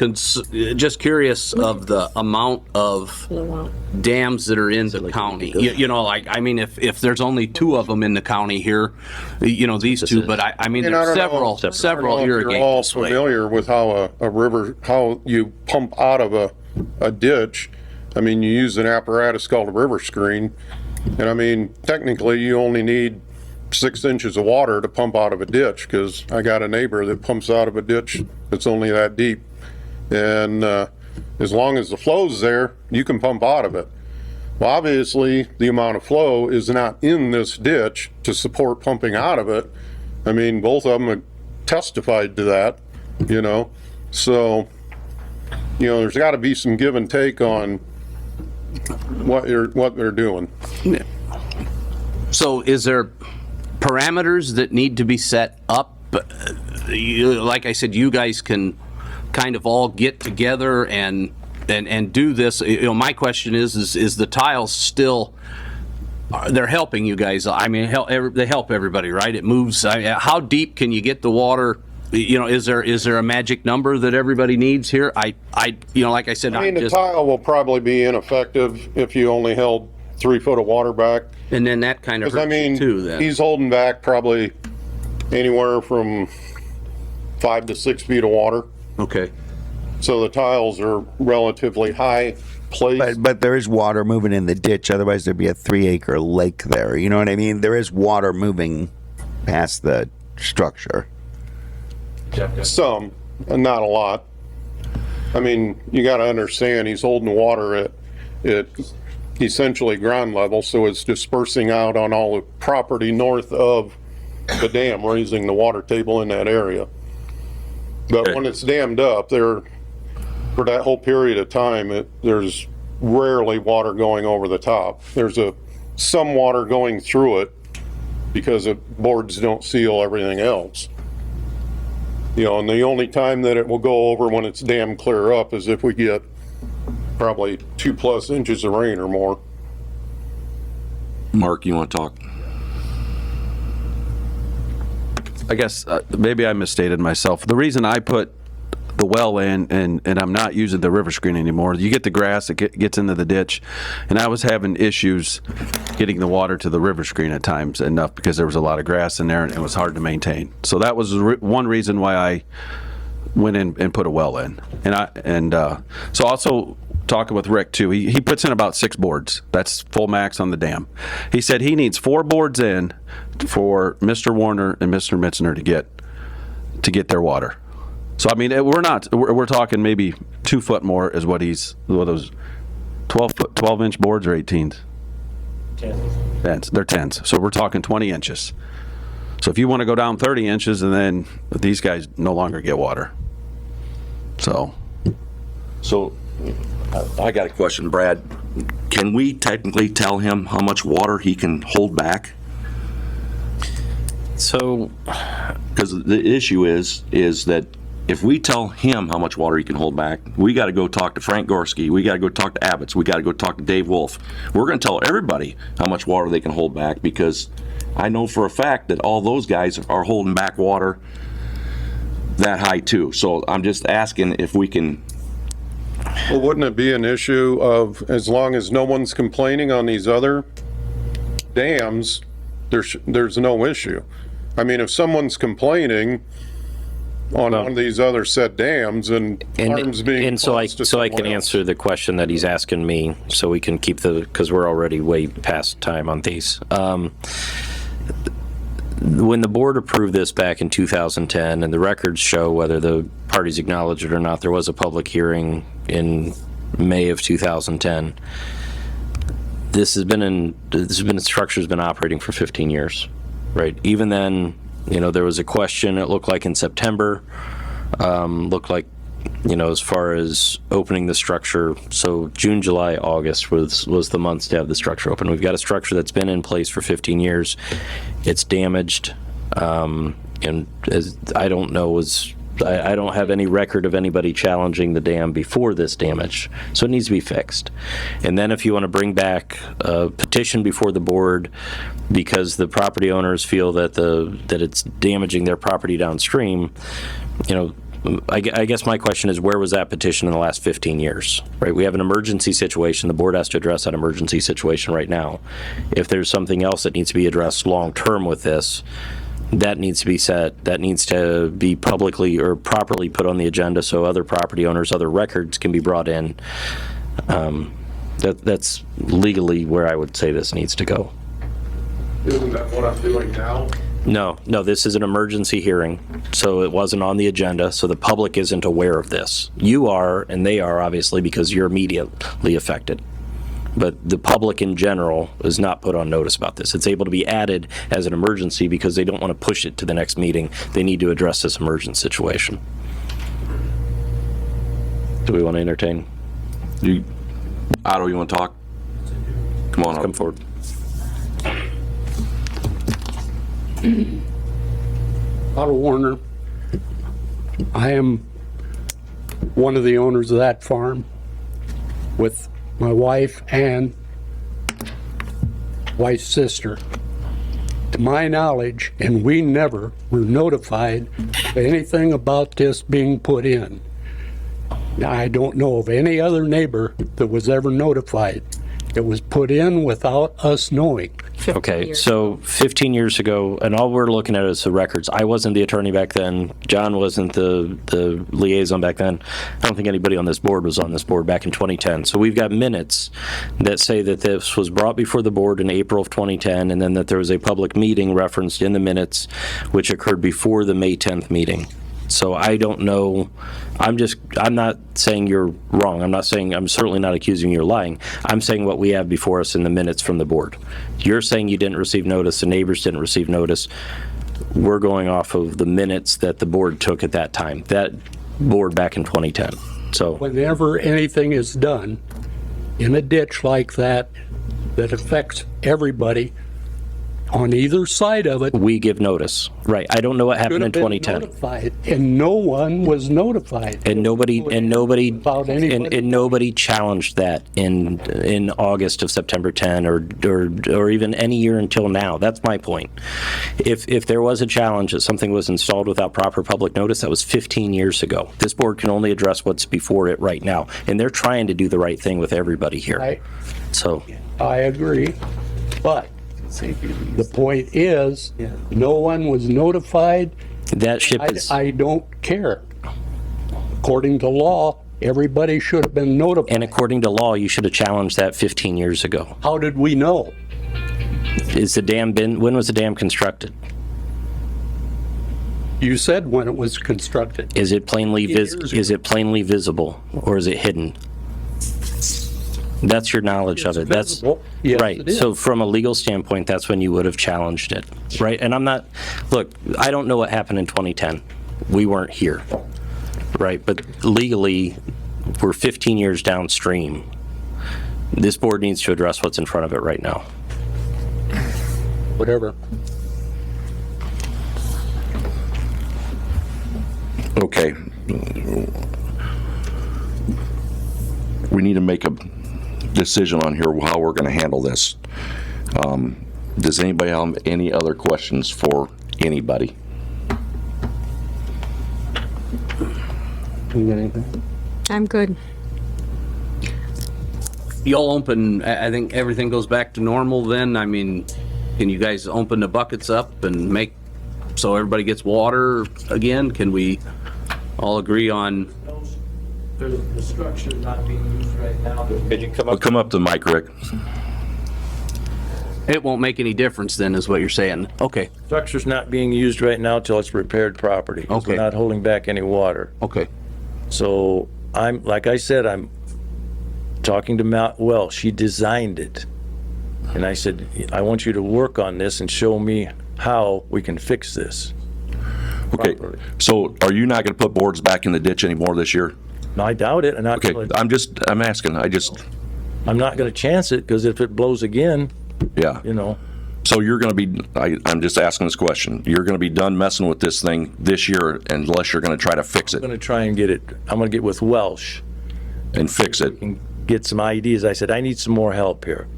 curious of the amount of dams that are in the county. You know, like, I mean, if there's only 2 of them in the county here, you know, these 2, but I mean, and I there's don't know several if you're irrigation. all familiar with how a river, how you pump out of a ditch. I mean, you use an apparatus called a river screen. And I mean, technically, you only need 6 inches of water to pump out of a ditch, because I got a neighbor that pumps out of a ditch that's only that deep. And as long as the flow's there, you can pump out of it. Well, obviously, the amount of flow is not in this ditch to support pumping out of it. I mean, both of them have testified to that, you know. So, you know, there's got to be some give and take on what they're doing. So is there parameters that need to be set up? Like I said, you guys can kind of all get together and do this. You know, my question is the tiles still, they're helping you guys? I mean, they help everybody, right? It moves. How deep can you get the water? You know, is there a magic number that everybody needs here? You know, like I said, I mean, the tile will probably be ineffective if you only held 3 foot of water back. And then that kind of hurts you too, then. He's holding back probably anywhere from 5 to 6 feet of water. Okay. So the tiles are relatively high placed. But there is water moving in the ditch, otherwise there'd be a 3-acre lake there. You know what I mean? There is water moving past the structure. Some, and not a lot. I mean, you got to understand, he's holding water at essentially ground level, so it's dispersing out on all the property north of the dam, raising the water table in that area. But when it's dammed up, for that whole period of time, there's rarely water going over the top. There's some water going through it because the boards don't seal everything else. You know, and the only time that it will go over when it's dammed clear up is if we get probably 2+ inches of rain or more. Mark, you want to talk? I guess maybe I misstated myself. The reason I put the well in and I'm not using the river screen anymore, you get the grass that gets into the ditch, and I was having issues getting the water to the river screen at times enough because there was a lot of grass in there and it was hard to maintain. So that was one reason why I went in and put a well in. So also talking with Rick too, he puts in about 6 boards. That's full max on the dam. He said he needs 4 boards in for Mr. Warner and Mr. Mitzner to get their water. So I mean, we're talking maybe 2 foot more is what those 12-inch boards or 18s. 10s. They're 10s. So we're talking 20 inches. So if you want to go down 30 inches, and then these guys no longer get water. So I got a question, Brad. Can we technically tell him how much water he can hold back? So, because the issue is that if we tell him how much water he can hold back, we got to go talk to Frank Gorski, we got to go talk to Abbott's, we got to go talk to Dave Wolf. We're going to tell everybody how much water they can hold back, because I know for a fact that all those guys are holding back water that high too. So I'm just asking if we can. Well, wouldn't it be an issue of, as long as no one's complaining on these other dams, there's no issue? I mean, if someone's complaining on one of these other said dams and harm's being and so I can answer the question that he's asking me, so we can keep because we're already way past time on these. When the board approved this back in 2010, and the records show whether the parties acknowledge it or not, there was a public hearing in May of 2010. The structure's been operating for 15 years, right? Even then, there was a question. It looked like in September, looked like as far as opening the structure, so June, July, August was the months to have the structure open. We've got a structure that's been in place for 15 years. It's damaged, and as I don't know, I don't have any record of anybody challenging the dam before this damage, so it needs to be fixed. And then if you want to bring back a petition before the board because the property owners feel that it's damaging their property downstream, I guess my question is, where was that petition in the last 15 years, right? We have an emergency situation. The board has to address that emergency situation right now. If there's something else that needs to be addressed long-term with this, that needs to be set. That needs to be publicly or properly put on the agenda so other property owners, other records can be brought in. That's legally where I would say this needs to go. Isn't that what I'm doing now? No, this is an emergency hearing, so it wasn't on the agenda, so the public isn't aware of this. You are, and they are, obviously, because you're immediately affected. But the public in general is not put on notice about this. It's able to be added as an emergency because they don't want to push it to the next meeting. They need to address this emergent situation. Do we want to entertain? Otto, you want to talk? Come on up. Come forward. Otto Warner. I am one of the owners of that farm with my wife and wife's sister. To my knowledge, and we never were notified of anything about this being put in. Now, I don't know of any other neighbor that was ever notified. It was put in without us knowing. Okay, so 15 years ago, and all we're looking at is the records. I wasn't the attorney back then. John wasn't the liaison back then. I don't think anybody on this board was on this board back in 2010. So we've got minutes that say that this was brought before the board in April of 2010, and then that there was a public meeting referenced in the minutes, which occurred before the May 10th meeting. So I don't know. I'm not saying you're wrong. I'm certainly not accusing you of lying. I'm saying what we have before us in the minutes from the board. You're saying you didn't receive notice, the neighbors didn't receive notice. We're going off of the minutes that the board took at that time, that board back in 2010. So whenever anything is done in a ditch like that, that affects everybody, on either side of it, we give notice. Right. I don't know what happened in 2010. Notified, and no one was notified. And nobody challenged that in August of September 10 or even any year until now. That's my point. If there was a challenge that something was installed without proper public notice, that was 15 years ago. This board can only address what's before it right now, and they're trying to do the right thing with everybody here. I agree, but the point is, no one was notified. That ship is... I don't care. According to law, everybody should have been notified. And according to law, you should have challenged that 15 years ago. How did we know? When was the dam constructed? You said when it was constructed. Is it plainly visible, or is it hidden? That's your knowledge of it. That's yes, right. So from a legal standpoint, that's when you would have challenged it, right? And I don't know what happened in 2010. We weren't here, right? But legally, we're 15 years downstream. This board needs to address what's in front of it right now. Whatever. Okay. We need to make a decision on here how we're going to handle this. Does anybody have any other questions for anybody? You got anything? I'm good. Y'all open, I think everything goes back to normal then? I mean, can you guys open the buckets up and make so everybody gets water again? Can we all agree on? The structure not being used right now. Could you come up to the mic, Rick? It won't make any difference then, is what you're saying. Okay. Structure's not being used right now till it's repaired property. Okay. We're not holding back any water. Okay. So like I said, I'm talking to Mount Welsh. She designed it. And I said, I want you to work on this and show me how we can fix this. Okay, properly. so are you not going to put boards back in the ditch anymore this year? No, I doubt it, and Okay, I'm asking, I'm not gonna chance it, because if it blows again, yeah. you know, So you're going to be, I'm just asking this question, you're going to be done messing with this thing this year unless you're going to try to fix I'm it gonna try and get it, I'm gonna get with Welsh and fix it? and get some ideas. I said, I need some more help here.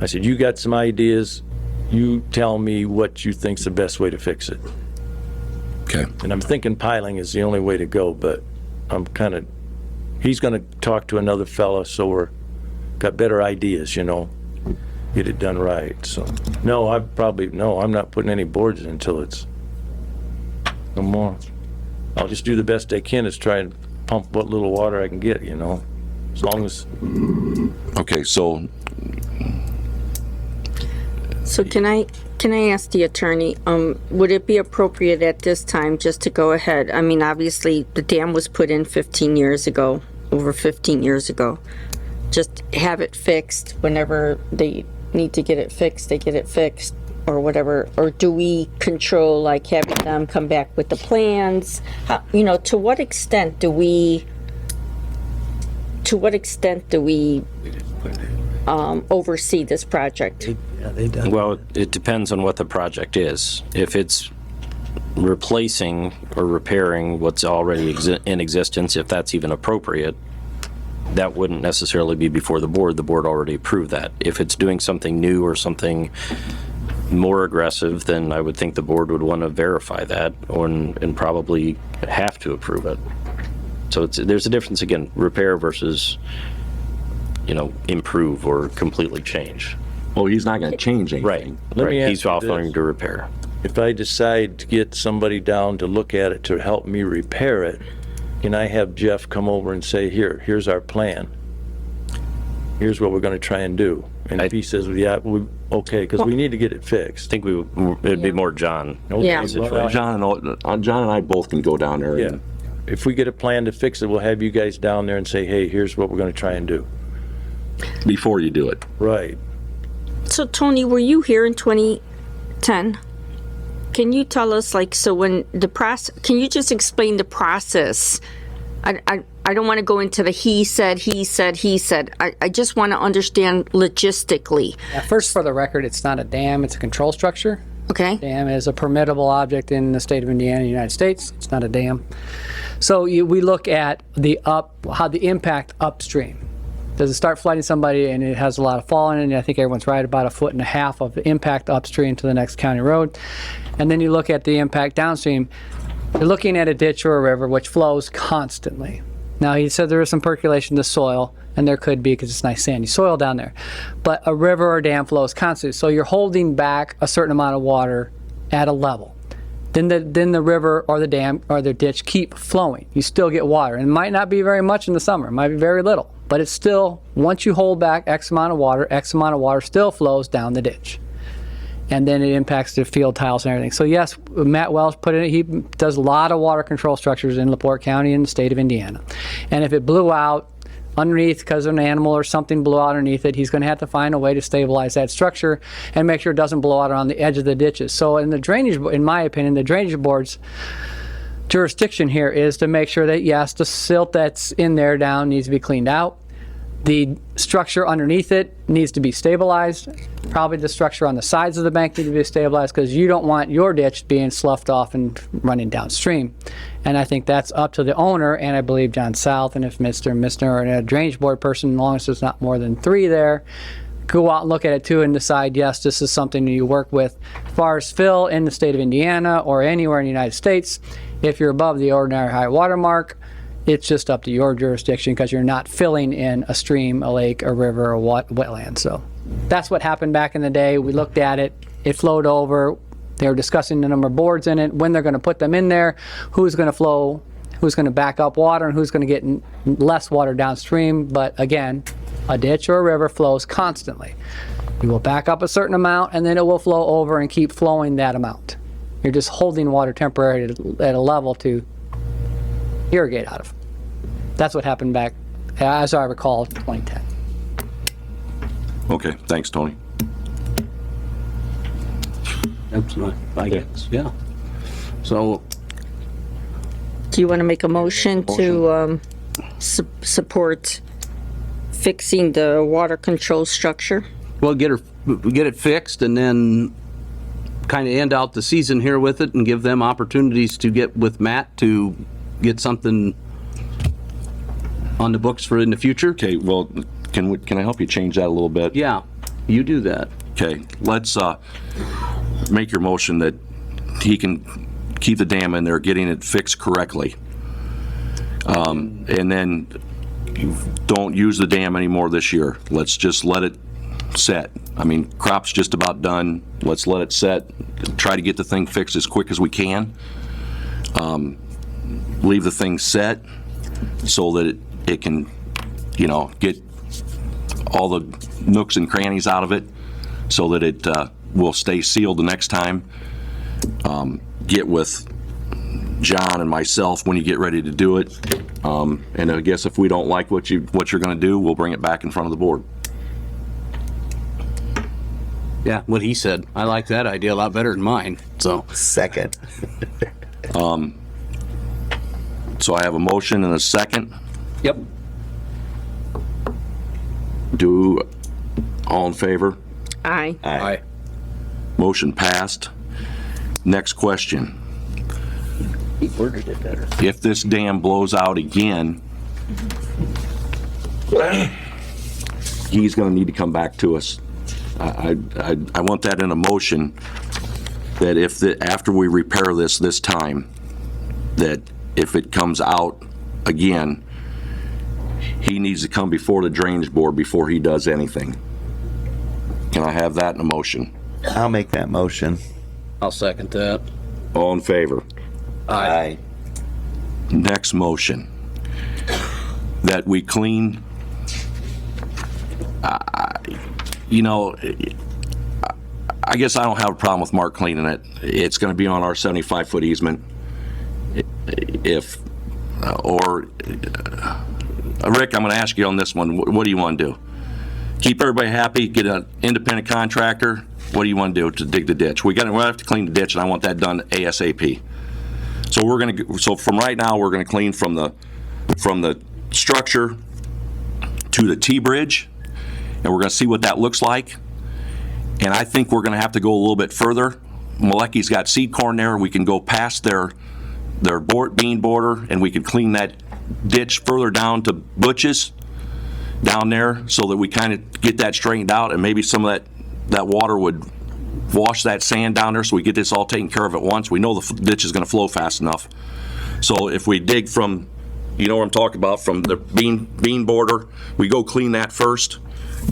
I said, you got some ideas, you tell me what you think's the best way to fix it. Okay. And I'm thinking piling is the only way to go, but I'm kind of, he's gonna talk to another fella, so got better ideas, you know, get it done right, so. No, I'm not putting any boards in until it's no more. I'll just do the best I can, is try and pump what little water I can get, you know, as long as. Okay, so can I ask the attorney, would it be appropriate at this time just to go ahead? I mean, obviously, the dam was put in 15 years ago, over 15 years ago. Just have it fixed whenever they need to get it fixed, they get it fixed, or whatever. Or do we control, like, having them come back with the plans? How, you know, to what extent do we oversee this project? Well, it depends on what the project is. If it's replacing or repairing what's already in existence, if that's even appropriate, that wouldn't necessarily be before the board. The board already approved that. If it's doing something new or something more aggressive, then I would think the board would want to verify that and probably have to approve it. So there's a difference, again, repair versus, you know, improve or completely change. Well, he's not going to change anything. Right. Let me He's ask you offering this. to repair. If I decide to get somebody down to look at it to help me repair it, can I have Jeff come over and say, here's our plan. Here's what we're going to try and do. And if he says, well, yeah, okay, because we need to get it fixed. I think it'd be more John. Okay, Yeah. well, John and I both can go down there. yeah. If we get a plan to fix it, we'll have you guys down there and say, hey, here's what we're going to try and do. Before you do it. Right. So, Tony, were you here in 2010? Can you tell us, like, so when the process, can you just explain the process? I don't want to go into the he said. I just want to understand logistically. Yeah, first, for the record, it's not a dam, it's a control structure. Okay. Dam is a permittable object in the state of Indiana, United States. It's not a dam. So we look at how the impact upstream. Does it start flooding somebody and it has a lot of fall in it? And I think everyone's right, about 1.5 foot of the impact upstream to the next county road. And then you look at the impact downstream. You're looking at a ditch or a river which flows constantly. Now, he said there is some percolation to soil, and there could be because it's nice sandy soil down there. But a river or dam flows constantly, so you're holding back a certain amount of water at a level. Then the river or the dam or the ditch keep flowing. You still get water, and it might not be very much in the summer. It might be very little, but it's still, once you hold back X amount of water still flows down the ditch. And then it impacts the field tiles and everything. So yes, Matt Welsh put in, he does a lot of water control structures in LaPorte County in the state of Indiana. And if it blew out underneath because an animal or something blew out underneath it, he's going to have to find a way to stabilize that structure and make sure it doesn't blow out around the edge of the ditches. So in the drainage, in my opinion, the drainage board's jurisdiction here is to make sure that yes, the silt that's in there down needs to be cleaned out. The structure underneath it needs to be stabilized. Probably the structure on the sides of the bank need to be stabilized because you don't want your ditch being sloughed off and running downstream. And I think that's up to the owner, and I believe John South, and if Mr. and Mr. or a drainage board person, as long as there's not more than 3 there, go out and look at it too and decide, yes, this is something you work with. As far as fill in the state of Indiana or anywhere in the United States, if you're above the ordinary high water mark, it's just up to your jurisdiction because you're not filling in a stream, a lake, a river, or wetland. So that's what happened back in the day. We looked at it. It flowed over. They were discussing the number of boards in it, when they're going to put them in there, who's going to flow, who's going to back up water, and who's going to get less water downstream. But again, a ditch or a river flows constantly. You will back up a certain amount, and then it will flow over and keep flowing that amount. You're just holding water temporarily at a level to irrigate out of. That's what happened back, as I recall, 2010. Okay, thanks, Tony. That's my guess, yeah. So Do you want to make a motion to support fixing the water control structure? Well, get it fixed and then kind of end out the season here with it and give them opportunities to get with Matt to get something on the books for in the future. Okay, well, can I help you change that a little bit? Yeah, you do that. Okay, let's make your motion that he can keep the dam in there, getting it fixed correctly. And then don't use the dam anymore this year. Let's just let it set. I mean, crop's just about done. Let's let it set. Try to get the thing fixed as quick as we can. Leave the thing set so that it can, get all the nooks and crannies out of it so that it will stay sealed the next time. Get with John and myself when you get ready to do it. And I guess if we don't like what you're going to do, we'll bring it back in front of the board. Yeah, what he said. I like that idea a lot better than mine. So second. So I have a motion and a second. Yep. All in favor? Aye. Aye. Motion passed. Next question. He worded it better. If this dam blows out again, he's going to need to come back to us. I want that in a motion that after we repair this time, that if it comes out again, he needs to come before the drainage board before he does anything. Can I have that in a motion? I'll make that motion. I'll second that. All in favor? Aye. Next motion, that we clean, I guess I don't have a problem with Mark cleaning it. It's going to be on our 75-foot easement. Rick, I'm going to ask you on this one, what do you want to do? Keep everybody happy, get an independent contractor? What do you want to do to dig the ditch? We're going to have to clean the ditch, and I want that done ASAP. So from right now, we're going to clean from the structure to the T-bridge, and we're going to see what that looks like. And I think we're going to have to go a little bit further. Malecki's got seed corn there. We can go past their bean border, and we can clean that ditch further down to Butch's down there so that we kind of get that straightened out, and maybe some of that water would wash that sand down there so we get this all taken care of at once. We know the ditch is going to flow fast enough. So if we dig from, you know what I'm talking about, from the bean border, we go clean that first,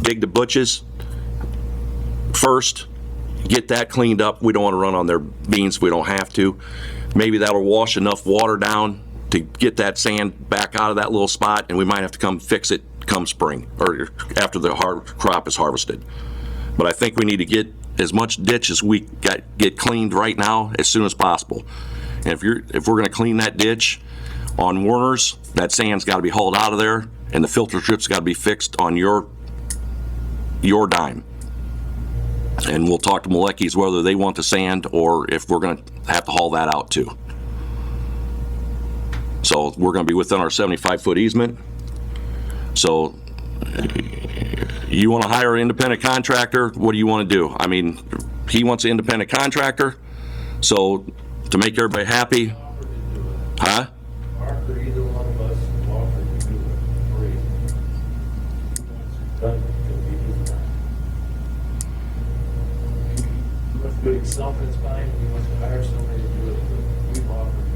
dig the Butch's first, get that cleaned up. We don't want to run on their beans if we don't have to. Maybe that'll wash enough water down to get that sand back out of that little spot, and we might have to come fix it come spring or after the crop is harvested. But I think we need to get as much ditch as we get cleaned right now as soon as possible. And if we're going to clean that ditch on Warner's, that sand's got to be hauled out of there, and the filter strip's got to be fixed on your dime. And we'll talk to Malecki's whether they want the sand or if we're going to have to haul that out too. So we're going to be within our 75-foot easement. So you want to hire an independent contractor? What do you want to do? I mean, he wants an independent contractor. So to make everybody happy, huh? Mark or either one of us offer to do it free. He wants to do it himself, it's fine. He wants to hire somebody to do it, but we've offered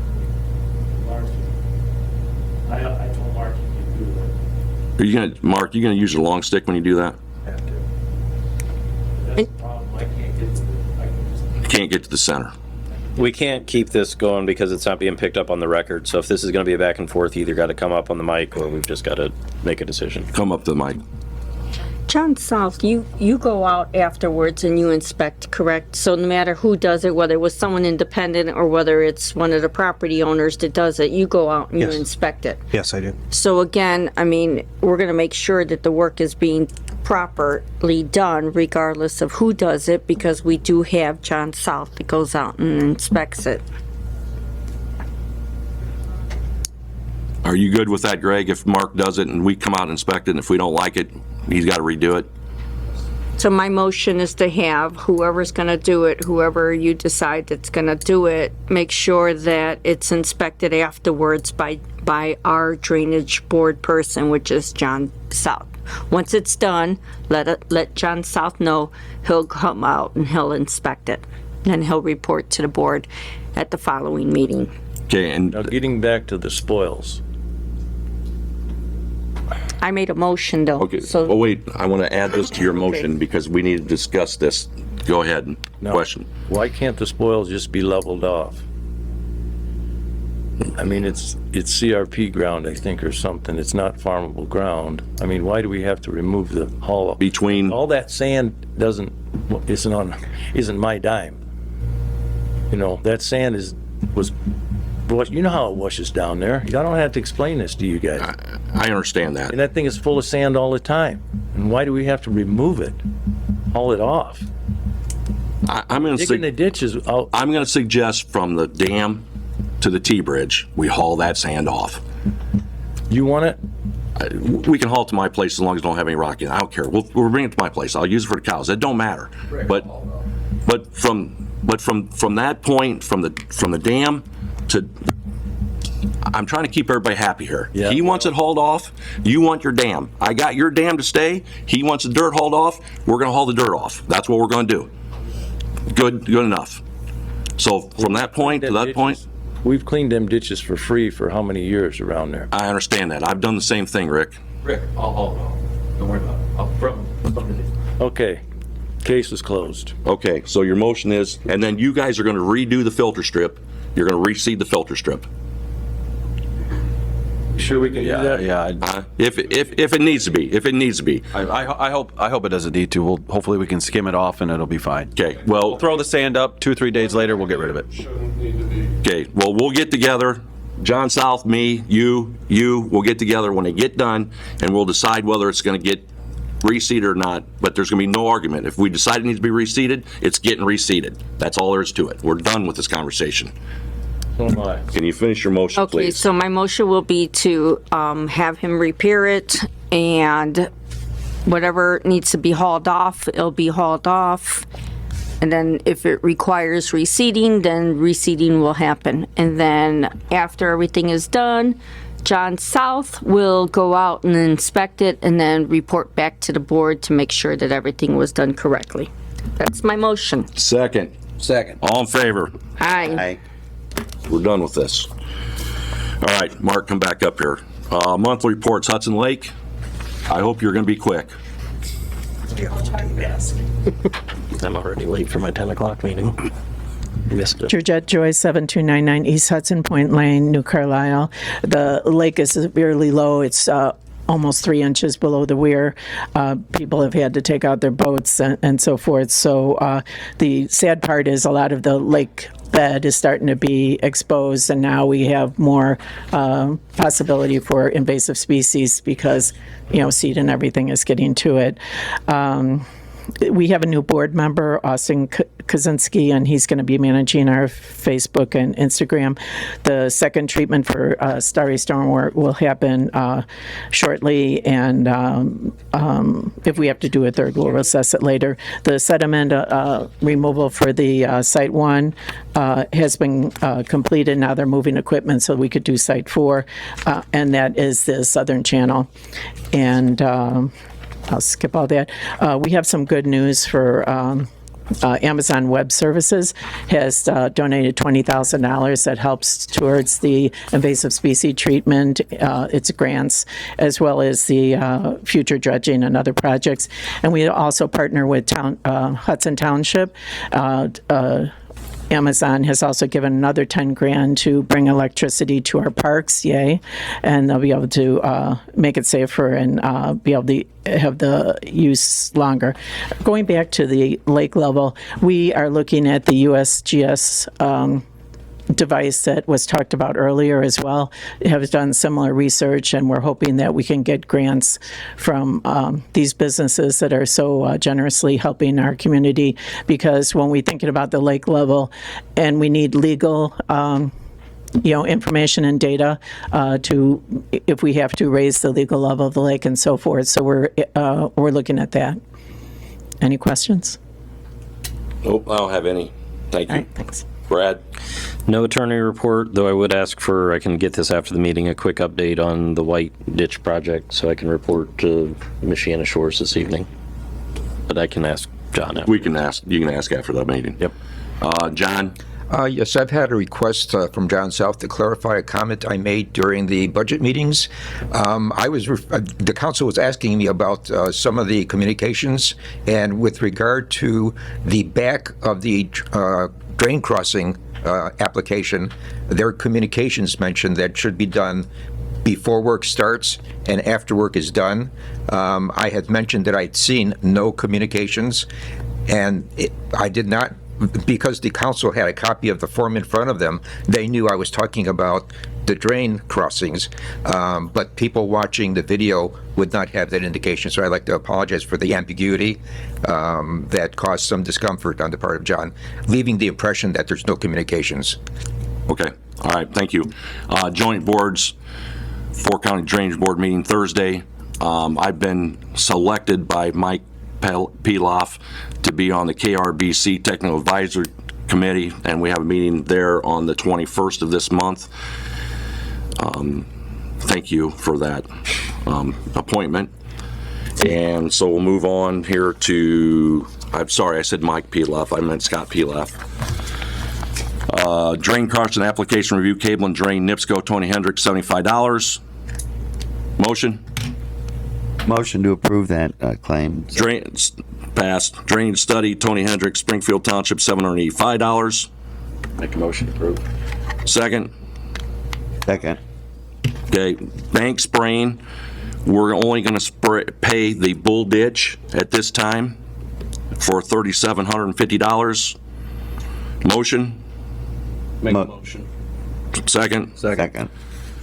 to Mark. I told Mark he could do that. Mark, you gonna use your long stick when you do that? Have to. That's the problem. I can't get to You can't get to the center. We can't keep this going because it's not being picked up on the record. So if this is going to be a back and forth, you either got to come up on the mic or we've just got to make a decision. Come up to the mic. John South, you go out afterwards and you inspect, correct? So no matter who does it, whether it was someone independent or whether it's one of the property owners that does it, you go out and you inspect it. Yes, I do. So again, I mean, we're going to make sure that the work is being properly done regardless of who does it, because we do have John South that goes out and inspects it. Are you good with that, Greg? If Mark does it and we come out and inspect it, and if we don't like it, he's got to redo it? So my motion is to have whoever's going to do it, whoever you decide that's going to do it, make sure that it's inspected afterwards by our drainage board person, which is John South. Once it's done, let John South know. He'll come out and he'll inspect it. And he'll report to the board at the following meeting. Okay, and Now, getting back to the spoils. I made a motion though. okay. So Oh wait, I want to add this to your motion because we need to discuss this. Go ahead. Now, Question. Why can't the spoils just be leveled off? I mean, it's CRP ground, I think, or something. It's not farmable ground. I mean, why do we have to remove the hull? Between all that sand isn't my dime. You know, that sand was. You know how it washes down there. I don't have to explain this to you guys. I understand that. And that thing is full of sand all the time. And why do we have to remove it, haul it off? I'm going Digging the ditches out. I'm going to suggest from the dam to the T-bridge, we haul that sand off. You want it? We can haul it to my place as long as I don't have any rock in it. I don't care. We'll bring it to my place. I'll use it for the cows. It don't matter. But from that point, from the dam to, I'm trying to keep everybody happy here. Yeah. He wants it hauled off. You want your dam. I got your dam to stay. He wants the dirt hauled off. We're going to haul the dirt off. That's what we're going to do. Good enough. So from that point to that point, we've cleaned them ditches for free for how many years around there? I understand that. I've done the same thing, Rick. I'll haul it off. Don't worry about it. I'll from Okay. Case is closed. Okay, so your motion is, and then you guys are going to redo the filter strip. You're going to reseed the filter strip. Sure we can do that? Yeah. If it needs to be, if it needs to be. I hope it doesn't need to. Hopefully we can skim it off and it'll be fine. Okay, well. We'll throw the sand up, 2-3 days later, we'll get rid of it. Okay, well, we'll get together, John South, me, you, we'll get together when they get done, and we'll decide whether it's going to get reseeded or not, but there's going to be no argument. If we decide it needs to be reseeded, it's getting reseeded. That's all there is to it. We're done with this conversation. So am I. Can you finish your motion, okay, please? so my motion will be to have him repair it, and whatever needs to be hauled off, it'll be hauled off. And then if it requires reseeding, then reseeding will happen. And then after everything is done, John South will go out and inspect it and then report back to the board to make sure that everything was done correctly. That's my motion. Second. All in favor? Aye. We're done with this. All right, Mark, come back up here. Monthly reports, Hudson Lake. I hope you're going to be quick. I'm already late for my 10 o'clock meeting. Missed it. Georgette Joy, 7299 East Hudson Point Lane, New Carlisle. The lake is severely low. It's almost 3 inches below the weir. People have had to take out their boats and so forth. So the sad part is a lot of the lake bed is starting to be exposed, and now we have more possibility for invasive species because, seed and everything is getting to it. We have a new board member, Austin Kaczynski, and he's going to be managing our Facebook and Instagram. The second treatment for Starry Storm will happen shortly, and if we have to do a third, we'll assess it later. The sediment removal for the Site 1 has been completed. Now they're moving equipment so we could do Site 4, and that is the southern channel. And I'll skip all that. We have some good news for Amazon Web Services has donated $20,000 that helps towards the invasive species treatment, its grants, as well as the future dredging and other projects. And we also partner with Hudson Township. Amazon has also given another 10 grand to bring electricity to our parks, yay, and they'll be able to make it safer and be able to have the use longer. Going back to the lake level, we are looking at the USGS device that was talked about earlier as well. Have done similar research, and we're hoping that we can get grants from these businesses that are so generously helping our community, because when we're thinking about the lake level and we need legal information and data to, if we have to raise the legal level of the lake and so forth. So we're looking at that. Any questions? Nope, I don't have any. Thank you. All right, thanks. Brad? No attorney report, though I would ask for, I can get this after the meeting, a quick update on the White Ditch project so I can report to Michiana Shores this evening. But I can ask John after. You can ask after that meeting. Yep. John? Yes, I've had a request from John South to clarify a comment I made during the budget meetings. The council was asking me about some of the communications, and with regard to the back of the drain crossing application, there are communications mentioned that should be done before work starts and after work is done. I had mentioned that I'd seen no communications, and I did not, because the council had a copy of the form in front of them, they knew I was talking about the drain crossings, but people watching the video would not have that indication. So I'd like to apologize for the ambiguity that caused some discomfort on the part of John, leaving the impression that there's no communications. Okay. All right. Thank you. Joint boards, 4 County Drainage Board meeting Thursday. I've been selected by Mike Piloff to be on the KRBC Technical Advisory Committee, and we have a meeting there on the 21st of this month. Thank you for that appointment. And so we'll move on here to, I'm sorry, I said Mike Piloff, I meant Scott Piloff. Drain crossing application review, cable and drain, NIPSCO, Tony Hendricks, $75. Motion? Motion to approve that claim. Drain, passed. Drainage study, Tony Hendricks, Springfield Township, $785. Make a motion to approve. Second? Second. Okay, bank spraying, we're only going to pay the bull ditch at this time for $3,750. Motion? Make a motion. Second? Second.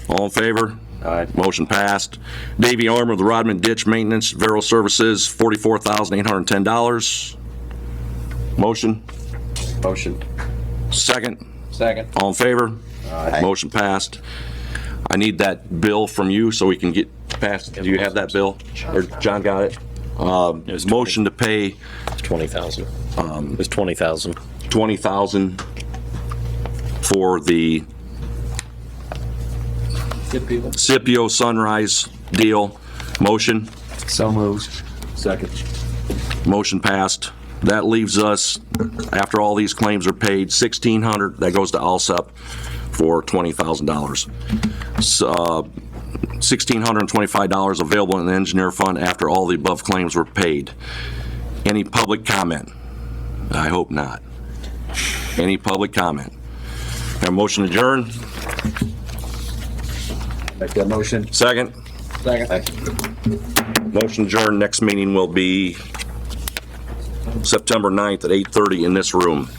All in favor? Aye. Motion passed. Davy Armour, the Rodman Ditch Maintenance, Vero Services, $44,810. Motion? Motion. Second? Second. All in favor? Aye. Motion passed. I need that bill from you so we can get past. Do you have that bill? Or John got it? Motion to pay. It's 20,000. It's 20,000. 20,000 for the Scipio Sunrise deal. Motion. So moved. Second. Motion passed. That leaves us, after all these claims are paid, $1,600. That goes to Alsep for $20,000. So, $1,625 available in the engineer fund after all the above claims were paid. Any public comment? I hope not. Any public comment? Have a motion adjourn? Make that motion. Second? Second. Motion adjourned. Next meeting will be September 9th at 8:30 in this room.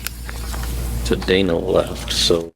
To Dana left, so.